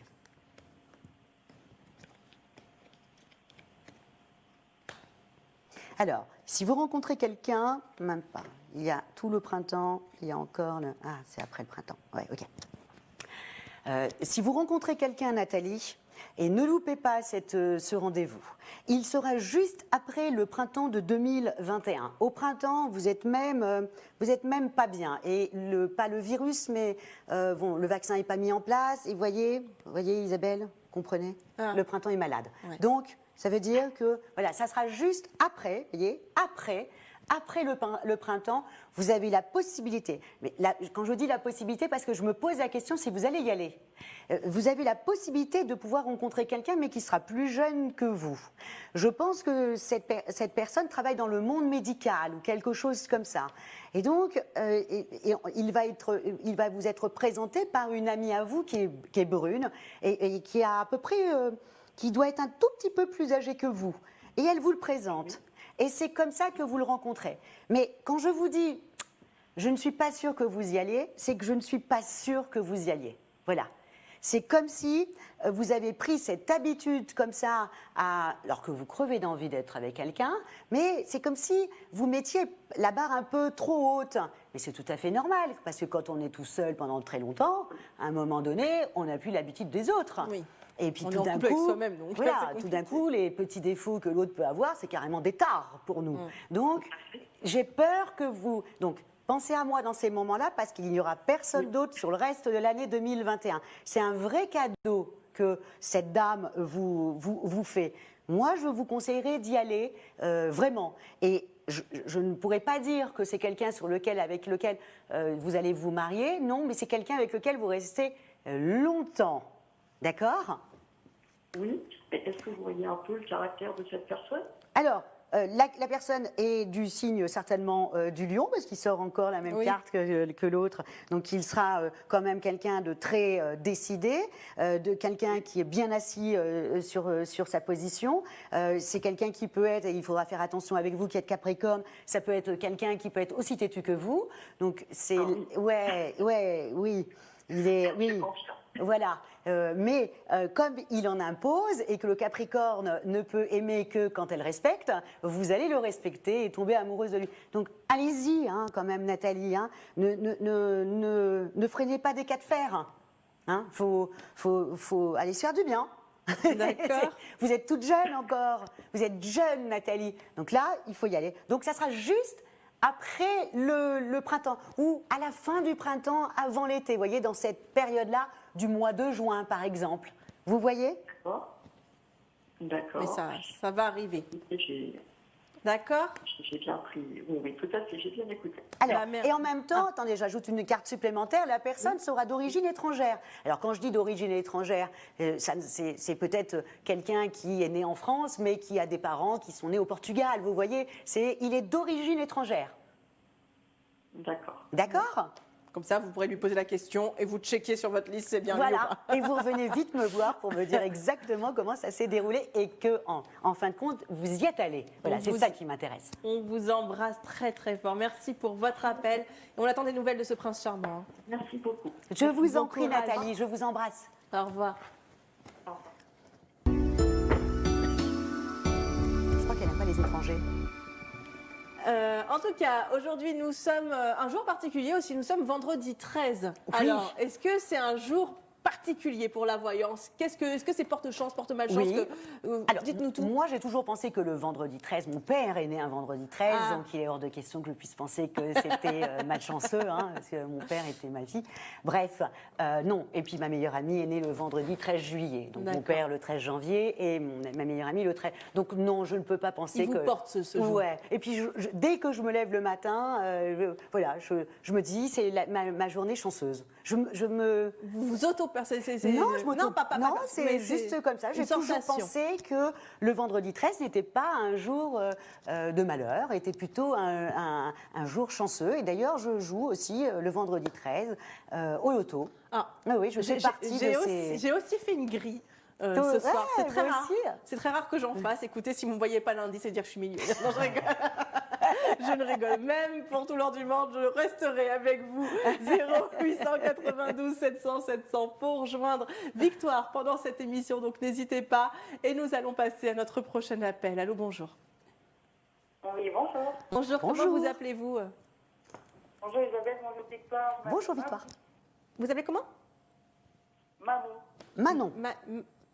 Alors, si vous rencontrez quelqu'un, même pas. Il y a tout le printemps, il y a encore le... Ah, c'est après le printemps. Ouais, ok. Si vous rencontrez quelqu'un, Nathalie, et ne loupez pas ce rendez-vous, il sera juste après le printemps de 2021. Au printemps, vous êtes même pas bien. Et pas le virus, mais le vaccin n'est pas mis en place. Et vous voyez Isabelle, comprenez? Ah. Le printemps est malade. Ouais. Donc, ça veut dire que, voilà, ça sera juste après, vous voyez, après le printemps, vous avez la possibilité, mais là, quand je dis la possibilité, parce que je me pose la question si vous allez y aller, vous avez la possibilité de pouvoir rencontrer quelqu'un, mais qui sera plus jeune que vous. Je pense que cette personne travaille dans le monde médical ou quelque chose comme ça. Et donc, il va vous être présenté par une amie à vous qui est brune et qui a à peu près... qui doit être un tout petit peu plus âgé que vous. Et elle vous le présente. Et c'est comme ça que vous le rencontrez. Mais quand je vous dis, je ne suis pas sûre que vous y alliez, c'est que je ne suis pas sûre que vous y alliez. Voilà. C'est comme si vous avez pris cette habitude comme ça, alors que vous crevez d'envie d'être avec quelqu'un, mais c'est comme si vous mettiez la barre un peu trop haute. Mais c'est tout à fait normal, parce que quand on est tout seul pendant très longtemps, à un moment donné, on n'a plus l'habitude des autres. Oui. Et puis On est tout en d'un couple avec coup, soi-même, donc voilà, c'est tout d'un compliqué. coup, les petits défauts que l'autre peut avoir, c'est carrément des tares pour nous. Donc, j'ai peur que vous... Donc, pensez à moi dans ces moments-là, parce qu'il n'y aura personne d'autre sur le reste de l'année 2021. C'est un vrai cadeau que cette dame vous fait. Moi, je vous conseillerais d'y aller vraiment. Et je ne pourrais pas dire que c'est quelqu'un avec lequel vous allez vous marier, non, mais c'est quelqu'un avec lequel vous restez longtemps. D'accord? Oui, mais est-ce que vous voyez un peu le caractère de cette personne? Alors, la personne est du signe certainement du lion, parce qu'il sort encore la même Oui. carte que l'autre. Donc, il sera quand même quelqu'un de très décidé, de quelqu'un qui est bien assis sur sa position. C'est quelqu'un qui peut être, et il faudra faire attention avec vous qui êtes Capricorne, ça peut être quelqu'un qui peut être aussi têtu que vous. Donc, c'est... Ah oui. Ouais, oui. Il est... Je Oui. confirme. Voilà. Mais comme il en impose et que le Capricorne ne peut aimer que quand elle respecte, vous allez le respecter et tomber amoureuse de lui. Donc allez-y, hein, quand même, Nathalie. Hein. Ne freinez pas des cas de fer. Hein. Faut aller se faire du bien. D'accord. Vous êtes toute jeune encore. Vous êtes jeune, Nathalie. Donc là, il faut y aller. Donc ça sera juste après le printemps ou à la fin du printemps, avant l'été. Vous voyez, dans cette période-là du mois de juin, par exemple. Vous voyez? D'accord. Mais ça va arriver. D'accord. J'ai bien pris. Oui, tout à fait, j'ai bien écouté. Alors, La mère- et en même temps, attendez, j'ajoute une carte supplémentaire, la personne sera d'origine étrangère. Alors, quand je dis d'origine étrangère, c'est peut-être quelqu'un qui est né en France, mais qui a des parents qui sont nés au Portugal, vous voyez, il est d'origine étrangère. D'accord. D'accord? Comme ça, vous pourrez lui poser la question et vous checkez sur votre liste, c'est bien lui ou Voilà, pas. et vous revenez vite me voir pour me dire exactement comment ça s'est déroulé et que, en fin de compte, vous y êtes allé. Voilà, c'est ça qui m'intéresse. On vous embrasse très très fort. Merci pour votre appel. Et on attend des nouvelles de ce prince charmant. Merci beaucoup. Je vous Bon en prie, courage. Nathalie, je vous embrasse. Au revoir. Au revoir. Je crois qu'elle n'aime pas les étrangers. En tout cas, aujourd'hui, nous sommes un jour particulier aussi. Nous sommes vendredi 13. Oui. Alors, est-ce que c'est un jour particulier pour la voyance? Est-ce que c'est porte-chance, porte-malchance? Oui. Alors, dites-nous tout. Moi, j'ai toujours pensé que le vendredi 13, mon père est né un vendredi 13, Ah. donc il est hors de question que je puisse penser que c'était malchanceux, hein, parce que mon père était mal dit. Bref, non. Et puis ma meilleure amie est née le vendredi 13 juillet. Donc mon D'accord. père le 13 janvier et ma meilleure amie le 13. Donc non, je ne peux pas penser Il que. vous porte ce jour. Ouais. Et puis dès que je me lève le matin, voilà, je me dis, c'est ma journée chanceuse. Je me. Vous vous auto-percevez? Non, je m'auto- Non, pas, non, mais c'est juste comme ça. une J'ai toujours sensation. pensé que le vendredi 13 n'était pas un jour de malheur, était plutôt un jour chanceux. Et d'ailleurs, je joue aussi le vendredi 13 au loto. Ah. Oui, je fais partie de ces... J'ai aussi fait une grille. Ce Ouais, soir, c'est très moi rare. aussi. C'est très rare que j'en fasse. Écoutez, si vous ne me voyez pas lundi, c'est dire que je suis millionnaire. Non, je rigole. Je ne rigole. Même pour tout l'or du monde, je resterai avec vous. 0892 700 700 pour rejoindre Victoire pendant cette émission. Donc n'hésitez pas. Et nous allons passer à notre prochain appel. Allô, bonjour. Oui, bonjour. Bonjour, comment Bonjour. vous appelez-vous? Bonjour Isabelle, bonjour Victoire. Bonjour Victoire. Vous appelez comment? Mamou. Manon.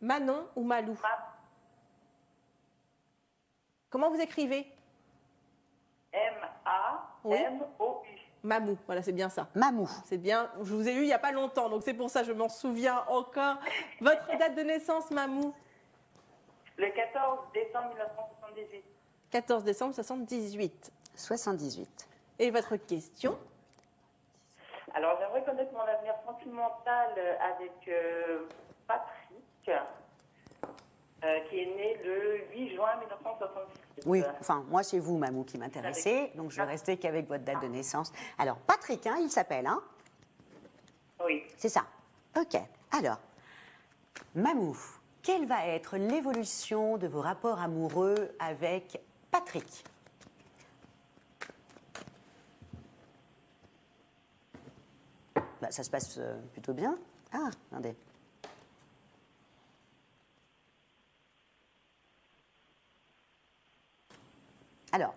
Manon ou Malou? Comment vous écrivez? M-A-M-O-U. Mamou, voilà, c'est bien ça. Mamou. C'est bien, je vous ai eu il n'y a pas longtemps, donc c'est pour ça que je m'en souviens encore. Votre date de naissance, Mamou? Le 14 décembre 1978. 14 décembre 78. 78. Et votre question? Alors, j'aimerais connaître mon avenir sentimental avec Patrick, qui est né le 8 juin 1966. Oui, enfin, moi, c'est vous, Mamou, qui m'intéressez, donc je vais rester qu'avec votre date de naissance. Alors, Patrick, hein, il s'appelle, hein? Oui. C'est ça. Ok. Alors, Mamou, quelle va être l'évolution de vos rapports amoureux avec Patrick? Bah, ça se passe plutôt bien. Ah, attendez. Alors,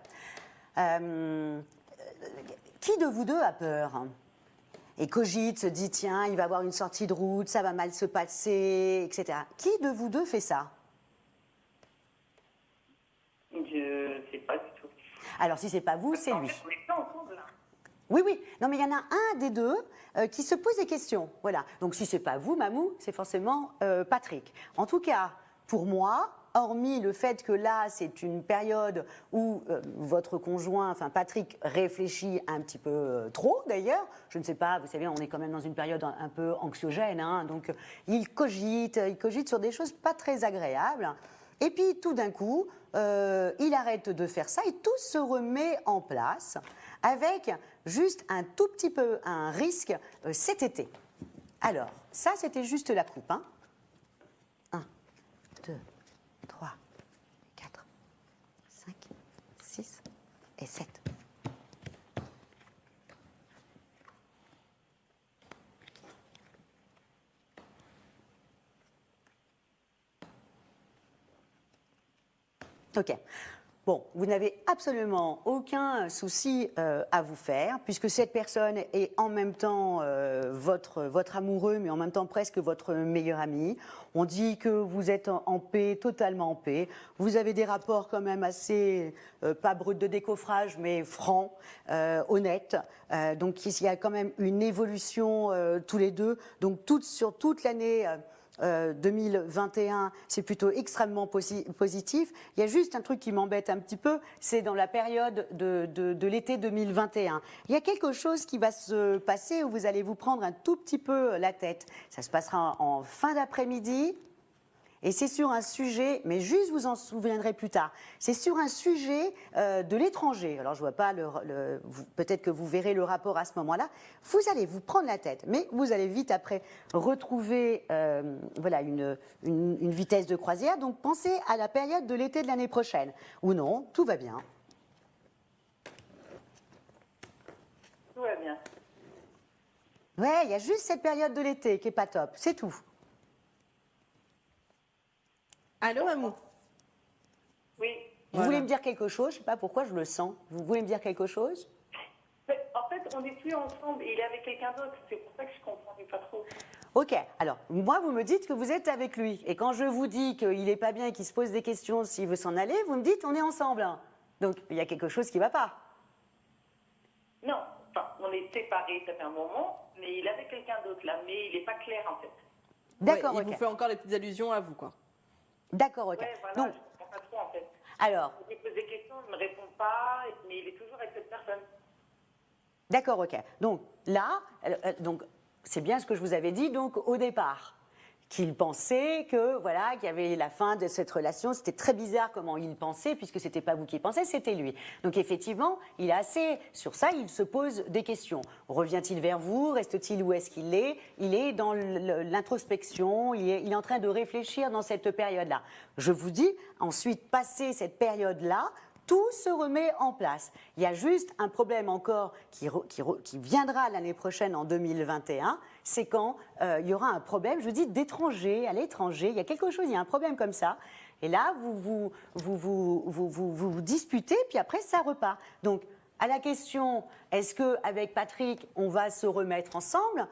qui de vous deux a peur et cogite, se dit tiens, il va avoir une sortie de route, ça va mal se passer, etc. Qui de vous deux fait ça? Je ne sais pas du tout. Alors, si c'est pas vous, c'est En lui. fait, on est pas ensemble. Oui, oui. Non, mais il y en a un des deux qui se pose des questions. Voilà. Donc, si c'est pas vous, Mamou, c'est forcément Patrick. En tout cas, pour moi, hormis le fait que là, c'est une période où votre conjoint, enfin Patrick, réfléchit un petit peu trop, d'ailleurs. Je ne sais pas, vous savez, on est quand même dans une période un peu anxiogène, hein, donc il cogite sur des choses pas très agréables. Et puis, tout d'un coup, il arrête de faire ça et tout se remet en place avec juste un tout petit peu un risque cet été. Alors, ça, c'était juste la coupe. 1, 2, 3, 4, 5, 6 et 7. Ok. Bon, vous n'avez absolument aucun souci à vous faire, puisque cette personne est en même temps votre amoureux, mais en même temps presque votre meilleur ami. On dit que vous êtes en paix, totalement en paix. Vous avez des rapports quand même assez, pas bruts de décoffrage, mais francs, honnêtes. Donc il y a quand même une évolution tous les deux. Donc sur toute l'année 2021, c'est plutôt extrêmement positif. Il y a juste un truc qui m'embête un petit peu, c'est dans la période de l'été 2021. Il y a quelque chose qui va se passer où vous allez vous prendre un tout petit peu la tête. Ça se passera en fin d'après-midi. Et c'est sur un sujet, mais juste vous en souviendrez plus tard, c'est sur un sujet de l'étranger. Alors je ne vois pas, peut-être que vous verrez le rapport à ce moment-là. Vous allez vous prendre la tête, mais vous allez vite après retrouver voilà, une vitesse de croisière. Donc pensez à la période de l'été de l'année prochaine. Ou non, tout va bien. Tout va bien. Ouais, il y a juste cette période de l'été qui n'est pas top, c'est tout. Allô, Mamou? Oui. Vous voulez me dire quelque chose? Je ne sais pas pourquoi je le sens. Vous voulez me dire quelque chose? Mais en fait, on n'est plus ensemble et il est avec quelqu'un d'autre. C'est pour ça que je ne comprenais pas trop. Ok, alors moi vous me dites que vous êtes avec lui. Et quand je vous dis qu'il n'est pas bien et qu'il se pose des questions s'il veut s'en aller, vous me dites on est ensemble. Donc il y a quelque chose qui ne va pas. Non, enfin, on est séparés, ça fait un moment, mais il est avec quelqu'un d'autre là, mais il n'est pas clair en fait. D'accord, Ouais, ok. il vous fait encore des petites allusions à vous, quoi. D'accord, ok. Ouais, voilà, Donc, je ne comprends pas trop en fait. alors, Je lui pose des questions, il ne me répond pas, mais il est toujours avec cette personne. d'accord, ok. Donc là, donc c'est bien ce que je vous avais dit donc au départ. Qu'il pensait que voilà qu'il y avait la fin de cette relation, c'était très bizarre comment il pensait puisque c'était pas vous qui pensez, c'était lui. Donc effectivement, il a assez sur ça, il se pose des questions. Revient-il vers vous? Reste-t-il où est-ce qu'il est? Il est dans l'introspection, il est en train de réfléchir dans cette période-là. Je vous dis ensuite, passé cette période-là, tout se remet en place. Il y a juste un problème encore qui viendra l'année prochaine en 2021, c'est quand il y aura un problème, je vous dis, d'étranger, à l'étranger, il y a quelque chose, il y a un problème comme ça, et là, vous vous disputez, puis après, ça repart. Donc, à la question, est-ce qu'avec Patrick, on va se remettre ensemble?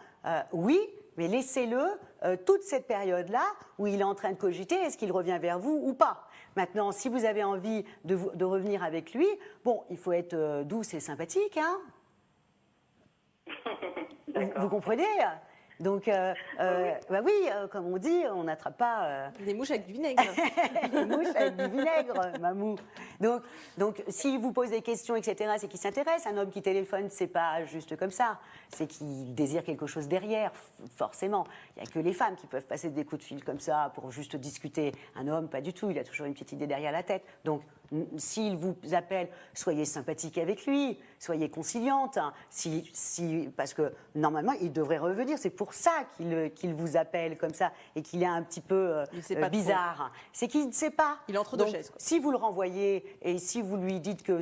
Oui, mais laissez-le toute cette période-là où il est en train de cogiter, est-ce qu'il revient vers vous ou pas? Maintenant, si vous avez envie de revenir avec lui, bon, il faut être douce et sympathique, hein? Vous comprenez? Donc, bah oui, comme on dit, on n'attrape pas Des mouches avec du vinaigre. des mouches avec du vinaigre, mamou. Donc, s'il vous pose des questions, etc., c'est qu'il s'intéresse. Un homme qui téléphone, c'est pas juste comme ça. C'est qu'il désire quelque chose derrière, forcément. Il n'y a que les femmes qui peuvent passer des coups de fil comme ça pour juste discuter. Un homme, pas du tout. Il a toujours une petite idée derrière la tête. Donc, s'il vous appelle, soyez sympathique avec lui, soyez conciliante. Hein. Parce que normalement, il devrait revenir. C'est pour ça qu'il vous appelle comme ça et qu'il est un petit peu bizarre. C'est qu'il ne sait pas. Il est entre deux chaises, quoi. Si vous le renvoyez et si vous lui dites que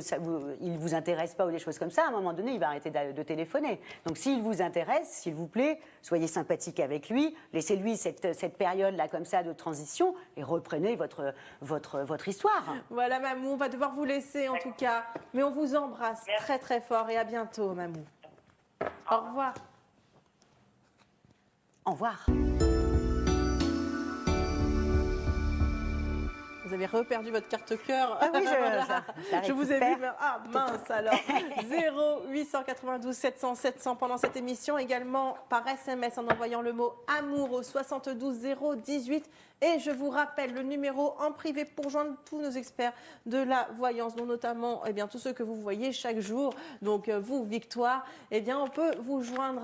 il ne vous intéresse pas ou des choses comme ça, à un moment donné, il va arrêter de téléphoner. Donc s'il vous intéresse, s'il vous plaît, soyez sympathique avec lui, laissez-lui cette période-là comme ça de transition et reprenez votre histoire. Voilà, Mamou, on va devoir vous laisser en tout cas. Mais on vous embrasse très très fort et à bientôt, Mamou. Au revoir. Au revoir. Vous avez reperdu votre carte cœur. Ah oui, je vous ai vu. Ah mince alors. 0892 700 700 pendant cette émission. Également par SMS en envoyant le mot amour au 72 018. Et je vous rappelle le numéro en privé pour joindre tous nos experts de la voyance, dont notamment tous ceux que vous voyez chaque jour. Donc vous, Victoire, on peut vous joindre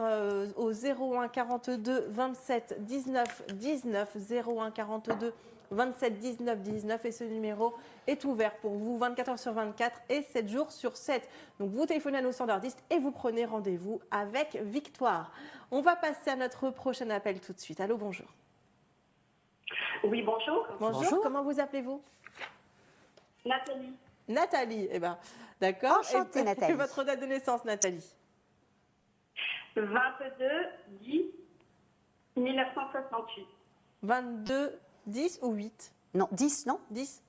au 01 42 27 19 19 01 42 27 19 19 et ce numéro est ouvert pour vous 24 heures sur 24 et 7 jours sur 7. Donc vous téléphonez à nos standardistes et vous prenez rendez-vous avec Victoire. On va passer à notre prochain appel tout de suite. Allô, bonjour. Oui, bonjour. Bonjour, comment vous appelez-vous? Nathalie. Nathalie, d'accord. Enchantée, Nathalie. Votre date de naissance, Nathalie? 22 10 1968. 22 10 ou 8? Non, 10, non? 10?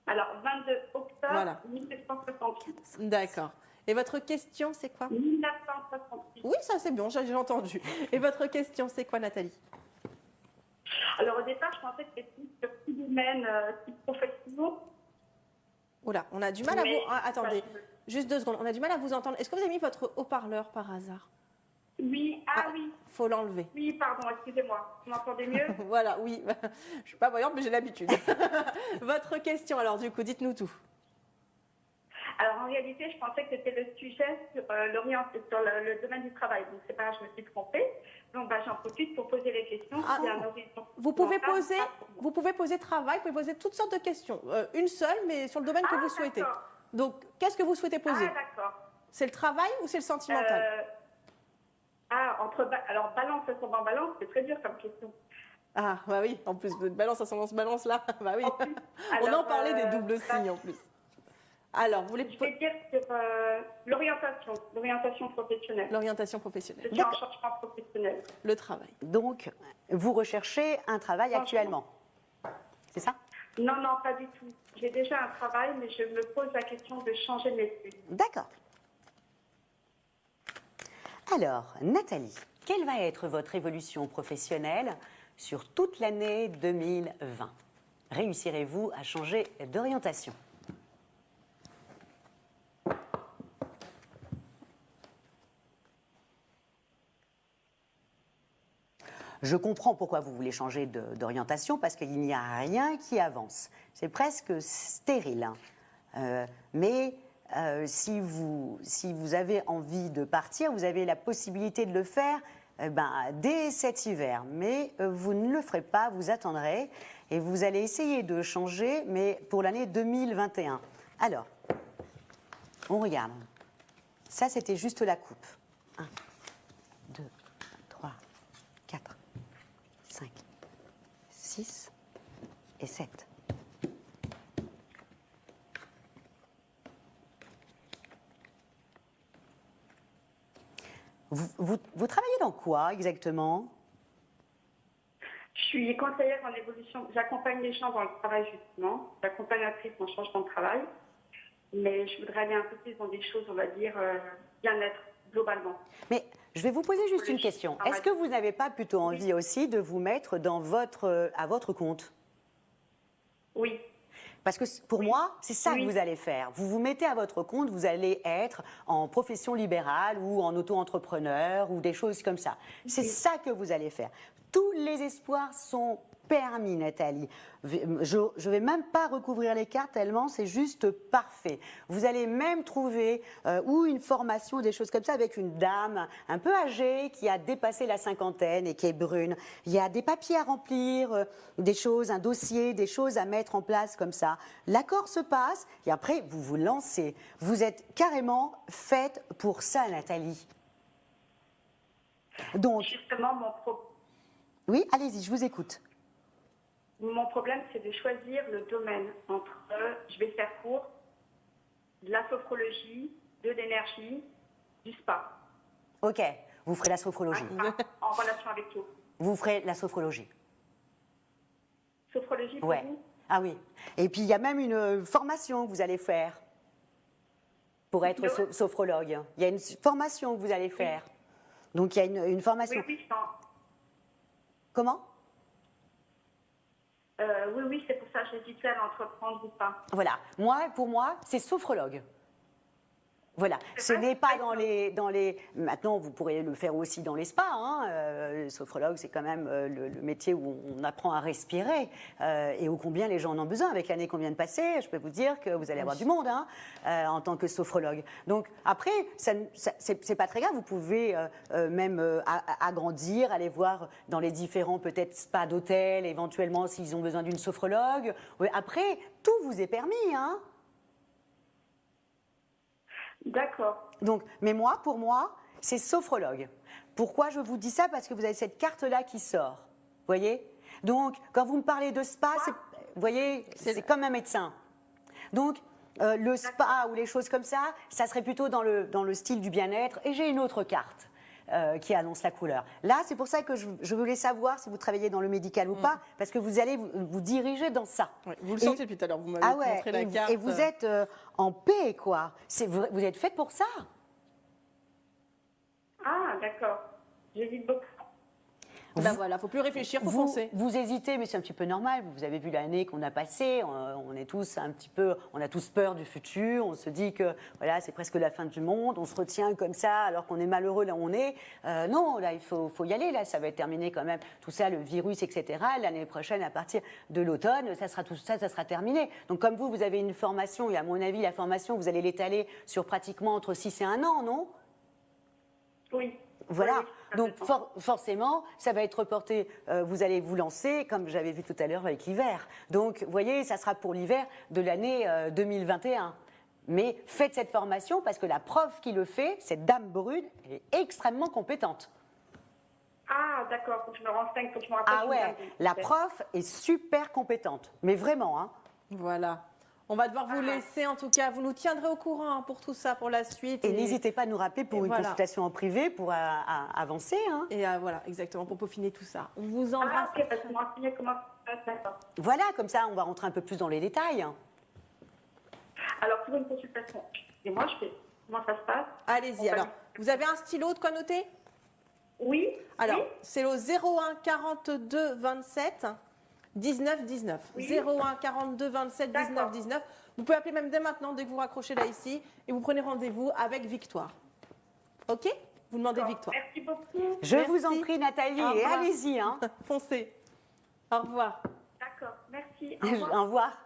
Alors, 22 octobre Voilà. 1768. D'accord. Et votre question, c'est quoi? 1968. Oui, ça c'est bon, j'ai entendu. Et votre question, c'est quoi, Nathalie? Alors, au départ, je pensais que c'était plus sur tout domaine type professionnel. Oula, on a du mal à vous... Mais- Ah, attendez, juste 2 secondes. On a du mal à vous entendre. Est-ce que vous avez mis votre haut-parleur par hasard? Oui, oui. Faut l'enlever. Oui, pardon, excusez-moi. Vous m'entendez mieux? Voilà, oui. Je suis pas voyante, mais j'ai l'habitude. Votre question, alors, du coup, dites-nous tout. Alors, en réalité, je pensais que c'était le sujet sur le domaine du travail. Donc, c'est pas grave, je me suis trompée. Donc, j'en profite pour poser les questions. Ah, S'il y a un horizon Vous pouvez supplémentaire, poser travail, vous pouvez poser toutes sortes de questions. Une seule, mais sur le domaine que vous souhaitez. d'accord. Donc, qu'est-ce que vous souhaitez poser? D'accord. C'est le travail ou c'est le sentimental? Alors, balance, ascendant balance, c'est très dur comme question. Ah, bah oui, en plus, votre balance, ascendance, balance là. Bah oui. En plus, On en alors, parlait des doubles signes en plus. Alors, vous voulez Je vais dire sur l'orientation professionnelle. l'orientation professionnelle. Je suis en changement professionnel. Le travail. Donc, vous recherchez un travail actuellement. C'est ça? Non, pas du tout. J'ai déjà un travail, mais je me pose la question de changer de métier. D'accord. Alors, Nathalie, quelle va être votre évolution professionnelle sur toute l'année 2020? Réussirez-vous à changer d'orientation? Je comprends pourquoi vous voulez changer d'orientation, parce qu'il n'y a rien qui avance. C'est presque stérile. Mais si vous avez envie de partir, vous avez la possibilité de le faire dès cet hiver. Mais vous ne le ferez pas, vous attendrez et vous allez essayer de changer, mais pour l'année 2021. Alors, on regarde. Ça, c'était juste la coupe. 1, 2, 3, 4, 5, 6 et 7. Vous travaillez dans quoi exactement? Je suis conseillère en évolution. J'accompagne les gens dans le travail, justement. J'accompagnatrice en changement de travail. Mais je voudrais aller un peu plus dans des choses, on va dire, bien-être, globalement. Mais je vais vous poser juste une question. Est-ce que vous n'avez pas plutôt envie aussi de vous mettre à votre compte? Oui. Parce que pour moi, c'est ça que vous allez faire. Vous vous mettez à votre compte, vous allez être en profession libérale ou en auto-entrepreneur ou des choses comme ça. C'est ça que vous allez faire. Tous les espoirs sont permis, Nathalie. Je ne vais même pas recouvrir les cartes tellement c'est juste parfait. Vous allez même trouver ou une formation, des choses comme ça, avec une dame un peu âgée qui a dépassé la cinquantaine et qui est brune. Il y a des papiers à remplir, des choses, un dossier, des choses à mettre en place comme ça. L'accord se passe et après, vous vous lancez. Vous êtes carrément faite pour ça, Nathalie. Donc, justement, oui, allez-y, je vous écoute. Mon problème, c'est de choisir le domaine entre, je vais faire court, de la sophrologie, de l'énergie, du spa. Ok, vous ferez la sophrologie. En relation avec tout. Vous ferez la sophrologie. Sophrologie pour Ouais. vous? Ah oui. Et puis il y a même une formation que vous allez faire pour être sophrologue. Il y a une formation que vous allez faire. Donc il y a une formation. Oui, Comment? oui, c'est pour ça que j'hésitais à l'entreprendre ou pas. Voilà. Pour moi, c'est sophrologue. Voilà, ce n'est pas dans les... Maintenant, vous pourrez le faire aussi dans les spas. Le sophrologue, c'est quand même le métier où on apprend à respirer et où combien les gens en ont besoin. Avec l'année qu'on vient de passer, je peux vous dire que vous allez avoir du monde en tant que sophrologue. Donc après, c'est pas très grave. Vous pouvez même agrandir, aller voir dans les différents peut-être spas d'hôtel, éventuellement s'ils ont besoin d'une sophrologue. Après, tout vous est permis, D'accord. Donc, mais pour moi, c'est sophrologue. Pourquoi je vous dis ça? Parce que vous avez cette carte-là qui sort. Vous voyez? Donc, quand vous me parlez de spa, vous voyez, c'est comme un médecin. Donc, le spa ou les choses comme ça, ça serait plutôt dans le style du bien-être. Et j'ai une autre carte. qui annonce la couleur. Là, c'est pour ça que je voulais savoir si vous travaillez dans le médical ou pas, parce que vous allez vous diriger dans ça. Ouais, vous le sentez depuis tout à l'heure, vous m'avez montré la carte. Et vous êtes en paix, quoi. Vous êtes faite pour ça. Ah, d'accord. J'hésite beaucoup. Ben voilà, faut plus réfléchir, faut foncer. Vous hésitez, mais c'est un petit peu normal. Vous avez vu l'année qu'on a passée. On est tous un petit peu, on a tous peur du futur. On se dit que voilà, c'est presque la fin du monde. On se retient comme ça alors qu'on est malheureux là où on est. Non, là, il faut y aller. Là, ça va être terminé quand même. Tout ça, le virus, etc. L'année prochaine, à partir de l'automne, ça sera terminé. Donc, comme vous avez une formation, et à mon avis, la formation, vous allez l'étaler sur pratiquement entre 6 et 1 an, non? Oui. Voilà, Oui, donc forcément, ça va être reporté, vous allez vous lancer, comme j'avais vu tout à l'heure avec l'hiver. Donc, vous voyez, ça sera pour l'hiver de l'année 2021. Mais faites cette formation parce que la prof qui le fait, cette dame brune, elle est extrêmement compétente. Ah, d'accord, faut que je me renseigne, faut que je me rappelle. Ah ouais, la prof est super compétente, mais vraiment, hein. Voilà. On va devoir vous laisser, en tout cas, vous nous tiendrez au courant hein, pour tout ça, pour la suite. Et n'hésitez pas à nous rappeler pour une consultation en privé pour avancer. Hein. Et voilà, exactement, pour peaufiner tout ça. On vous embrasse. Ah, ok, parce que je me renseignais comment ça se passe, d'accord. Voilà, comme ça, on va rentrer un peu plus dans les détails. Alors, pour une consultation, et moi, comment ça se passe? Allez-y, alors, vous avez un stylo de quoi noter? Oui. Alors, oui. c'est le 01 42 27 19 19. Oui. 01 42 27 19 19. Vous pouvez appeler même dès maintenant, dès que vous raccrochez là ici, et vous prenez rendez-vous avec Victoire. Ok? Vous demandez Victoire. Merci beaucoup. Je vous en prie, Nathalie, et allez-y. Hein. Foncez. Au revoir. D'accord, merci. Au revoir. Au revoir.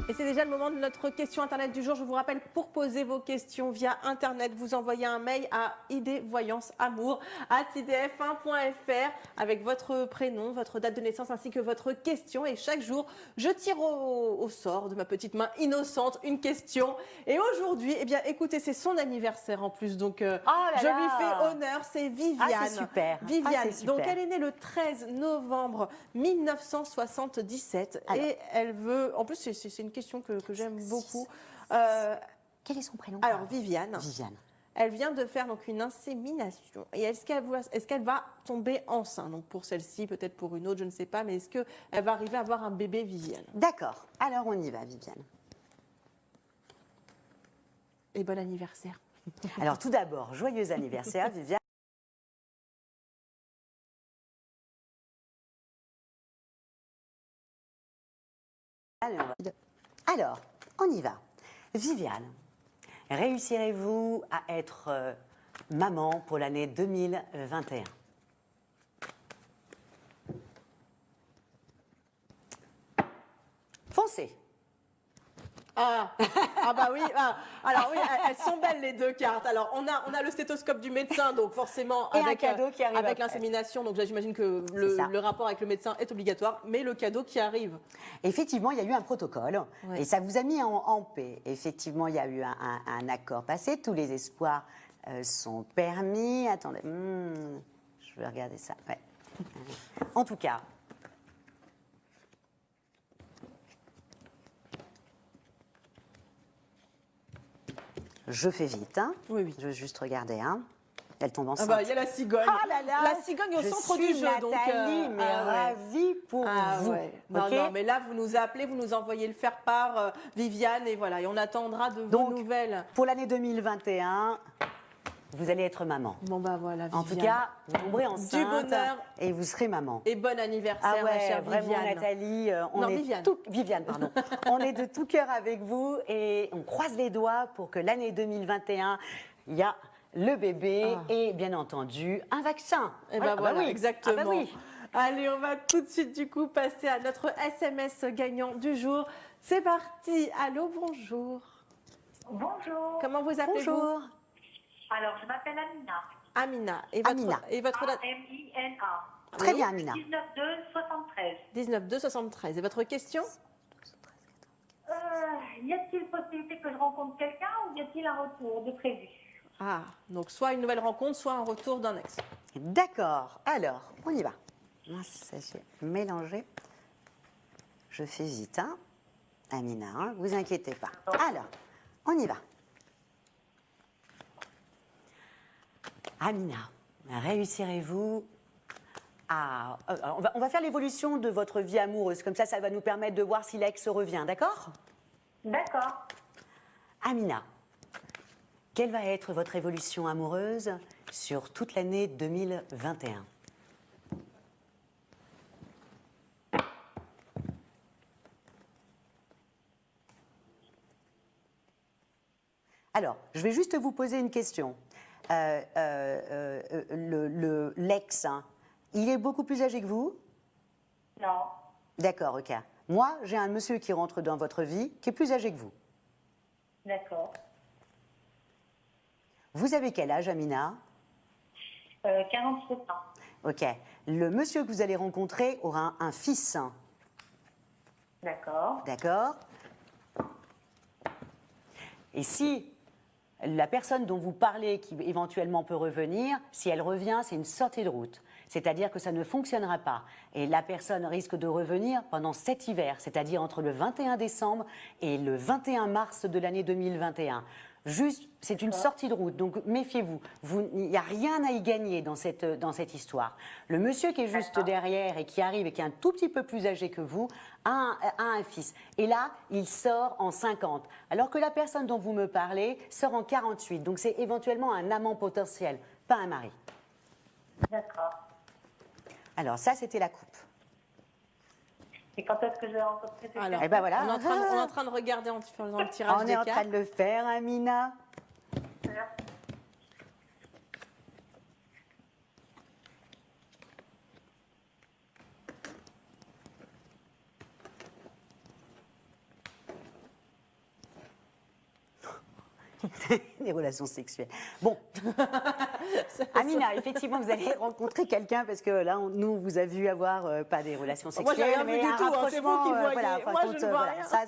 Et c'est déjà le moment de notre question Internet du jour. Je vous rappelle, pour poser vos questions via Internet, vous envoyez un mail à idvoyanceamour@idf1.fr avec votre prénom, votre date de naissance ainsi que votre question. Et chaque jour, je tire au sort de ma petite main innocente une question. Et aujourd'hui, eh bien, écoutez, c'est son anniversaire en plus. Donc, lui fais honneur. C'est Viviane. Ah, c'est super. Viviane. C'est super. Donc, elle est née le 13 novembre 1977. Alors. Et elle veut... En plus, c'est une question que j'aime beaucoup. Quel est son prénom? Alors, Viviane. Viviane. Elle vient de faire donc une insémination. Et est-ce qu'elle va tomber enceinte? Donc, pour celle-ci, peut-être pour une autre, je ne sais pas. Mais est-ce qu'elle va arriver à avoir un bébé, Viviane? D'accord. Alors, on y va, Viviane. Et bon anniversaire. Alors, tout d'abord, joyeux anniversaire, Viviane. Alors, on y va. Viviane, réussirez-vous à être maman pour l'année 2021? Foncez. Ah bah oui. Alors oui, elles sont belles les deux cartes. Alors on a le stéthoscope du médecin, donc forcément et avec un cadeau qui arrive avec après. l'insémination. Donc j'imagine que le rapport avec le médecin est obligatoire, mais le cadeau qui arrive. Effectivement, il y a eu un protocole et ça vous a mis en paix. Effectivement, il y a eu un accord passé. Tous les espoirs sont permis. Attendez, je vais regarder ça. Ouais. En tout cas. Je fais vite, hein. Oui. Je veux juste regarder, hein. Elle tombe enceinte. Ah bah, il y a la cigogne. Ah là là, la cigogne au centre du jeu. Nathalie, mais ravie pour vous. Ouais. Non, mais là, vous nous appelez, vous nous envoyez le faire-part, Viviane, et voilà. Et on attendra de vos nouvelles. Pour l'année 2021, vous allez être maman. Bon, bah voilà, Viviane. En tout cas, vous tomberez enceinte. Du bonheur. Et vous serez maman. Et bon anniversaire, ma chère vraiment, Viviane. Nathalie, Viviane, pardon. On est de tout cœur avec vous et on croise les doigts pour que l'année 2021, il y a le bébé et bien entendu un vaccin. Et ben voilà, oui. exactement. Ah bah oui. Allez, on va tout de suite du coup passer à notre SMS gagnant du jour. C'est parti. Allô, bonjour. Bonjour. Comment vous appelez-vous? Bonjour. Alors, je m'appelle Amina. Amina. Et votre date? A-M-I-N-A. Très bien, Amina. 19 2 73. 19-2-73. Et votre question? Y a-t-il possibilité que je rencontre quelqu'un ou y a-t-il un retour de prévu? Ah, donc soit une nouvelle rencontre, soit un retour d'un ex. D'accord. Alors, on y va. Mince, j'ai mélangé. Je fais vite, hein. Amina, hein, vous inquiétez pas. Alors, on y va. Amina, réussirez-vous à... on va faire l'évolution de votre vie amoureuse. Comme ça va nous permettre de voir si l'ex revient, d'accord? D'accord. Amina, quelle va être votre évolution amoureuse sur toute l'année 2021? Alors, je vais juste vous poser une question. L'ex, hein, il est beaucoup plus âgé que vous? Non. D'accord, ok. Moi, j'ai un monsieur qui rentre dans votre vie qui est plus âgé que vous. D'accord. Vous avez quel âge, Amina? 47 ans. Ok. Le monsieur que vous allez rencontrer aura un fils. D'accord. D'accord? Et si la personne dont vous parlez, qui éventuellement peut revenir, si elle revient, c'est une sortie de route. C'est-à-dire que ça ne fonctionnera pas. Et la personne risque de revenir pendant cet hiver, c'est-à-dire entre le 21 décembre et le 21 mars de l'année 2021. Juste, c'est une sortie de route, donc méfiez-vous. Il n'y a rien à y gagner dans cette histoire. Le monsieur qui est juste derrière et qui arrive et qui est un tout petit peu plus âgé que vous a un fils. Et là, il sort en 50, alors que la personne dont vous me parlez sort en 48. Donc c'est éventuellement un amant potentiel, pas un mari. D'accord. Alors ça, c'était la coupe. Et quand est-ce que je vais rencontrer quelqu'un? Alors, Eh ben voilà. on est en train de regarder en faisant le tirage On des est en cartes. train de le faire, Amina. Les relations sexuelles. Bon, Amina, effectivement, vous allez rencontrer quelqu'un parce que là, nous, on vous a vu avoir pas des relations Moi, j'ai sexuelles, rien vu mais du un tout, hein, c'est vous rapprochement. qui voyez. Voilà, Moi, je ne vois rien. Ça,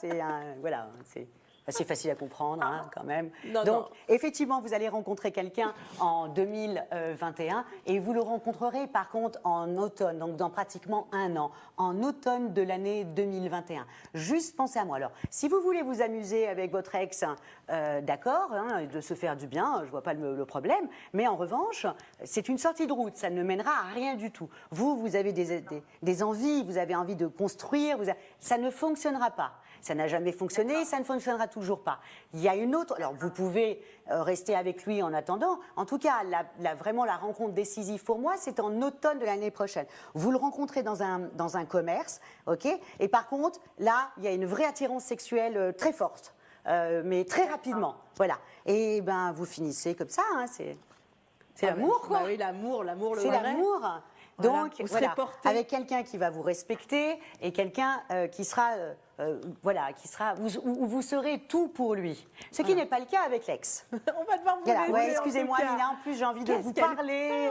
c'est voilà, c'est assez facile à comprendre, hein, quand même. Non, Donc, non. effectivement, vous allez rencontrer quelqu'un en 2021 et vous le rencontrerez par contre en automne, donc dans pratiquement un an, en automne de l'année 2021. Juste pensez à moi. Alors, si vous voulez vous amuser avec votre ex, d'accord, hein, de se faire du bien, je ne vois pas le problème, mais en revanche, c'est une sortie de route, ça ne mènera à rien du tout. Vous avez des envies, vous avez envie de construire, ça ne fonctionnera pas. Ça n'a jamais fonctionné, ça ne fonctionnera toujours pas. Il y a une autre... Alors, vous pouvez rester avec lui en attendant. En tout cas, vraiment, la rencontre décisive pour moi, c'est en automne de l'année prochaine. Vous le rencontrez dans un commerce, ok? Et par contre, là, il y a une vraie attirance sexuelle très forte, mais très rapidement. Voilà. Et ben, vous finissez comme ça, hein, c'est l'amour, quoi. Bah oui, l'amour, le C'est vrai. l'amour. Voilà, Donc, vous serez voilà, porté. avec quelqu'un qui va vous respecter et quelqu'un qui sera, où vous serez tout pour lui. Ce qui n'est pas le cas avec l'ex. On va devoir vous Voilà, laisser, ouais, en excusez-moi, tout cas. Amina, en plus j'ai envie de Qu'est-ce vous qu'elle parler.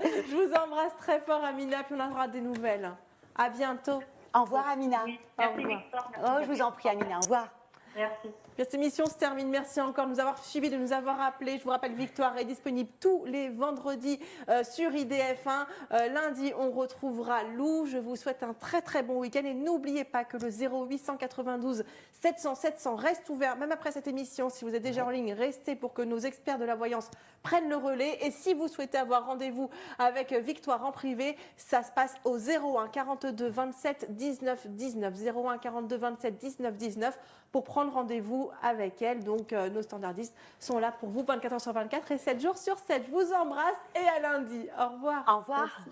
Je vous embrasse très fort, Amina, puis on aura des nouvelles. À bientôt. Au revoir, Amina. Oui, Au merci revoir. Victor. Oh, je vous en prie, Amina, au revoir. Merci. Cette émission se termine. Merci encore de nous avoir suivis, de nous avoir appelés. Je vous rappelle, Victoire est disponible tous les vendredis sur IDF1. Lundi, on retrouvera Lou. Je vous souhaite un très très bon week-end. Et n'oubliez pas que le 0892 700 700 reste ouvert, même après cette émission. Si vous êtes déjà en ligne, restez pour que nos experts de la voyance prennent le relais. Et si vous souhaitez avoir rendez-vous avec Victoire en privé, ça se passe au 01 42 27 19 19. 01 42 27 19 19 pour prendre rendez-vous avec elle. Donc, nos standardistes sont là pour vous 24 heures sur 24 et 7 jours sur 7. Je vous embrasse et à lundi. Au revoir. Au revoir. Merci.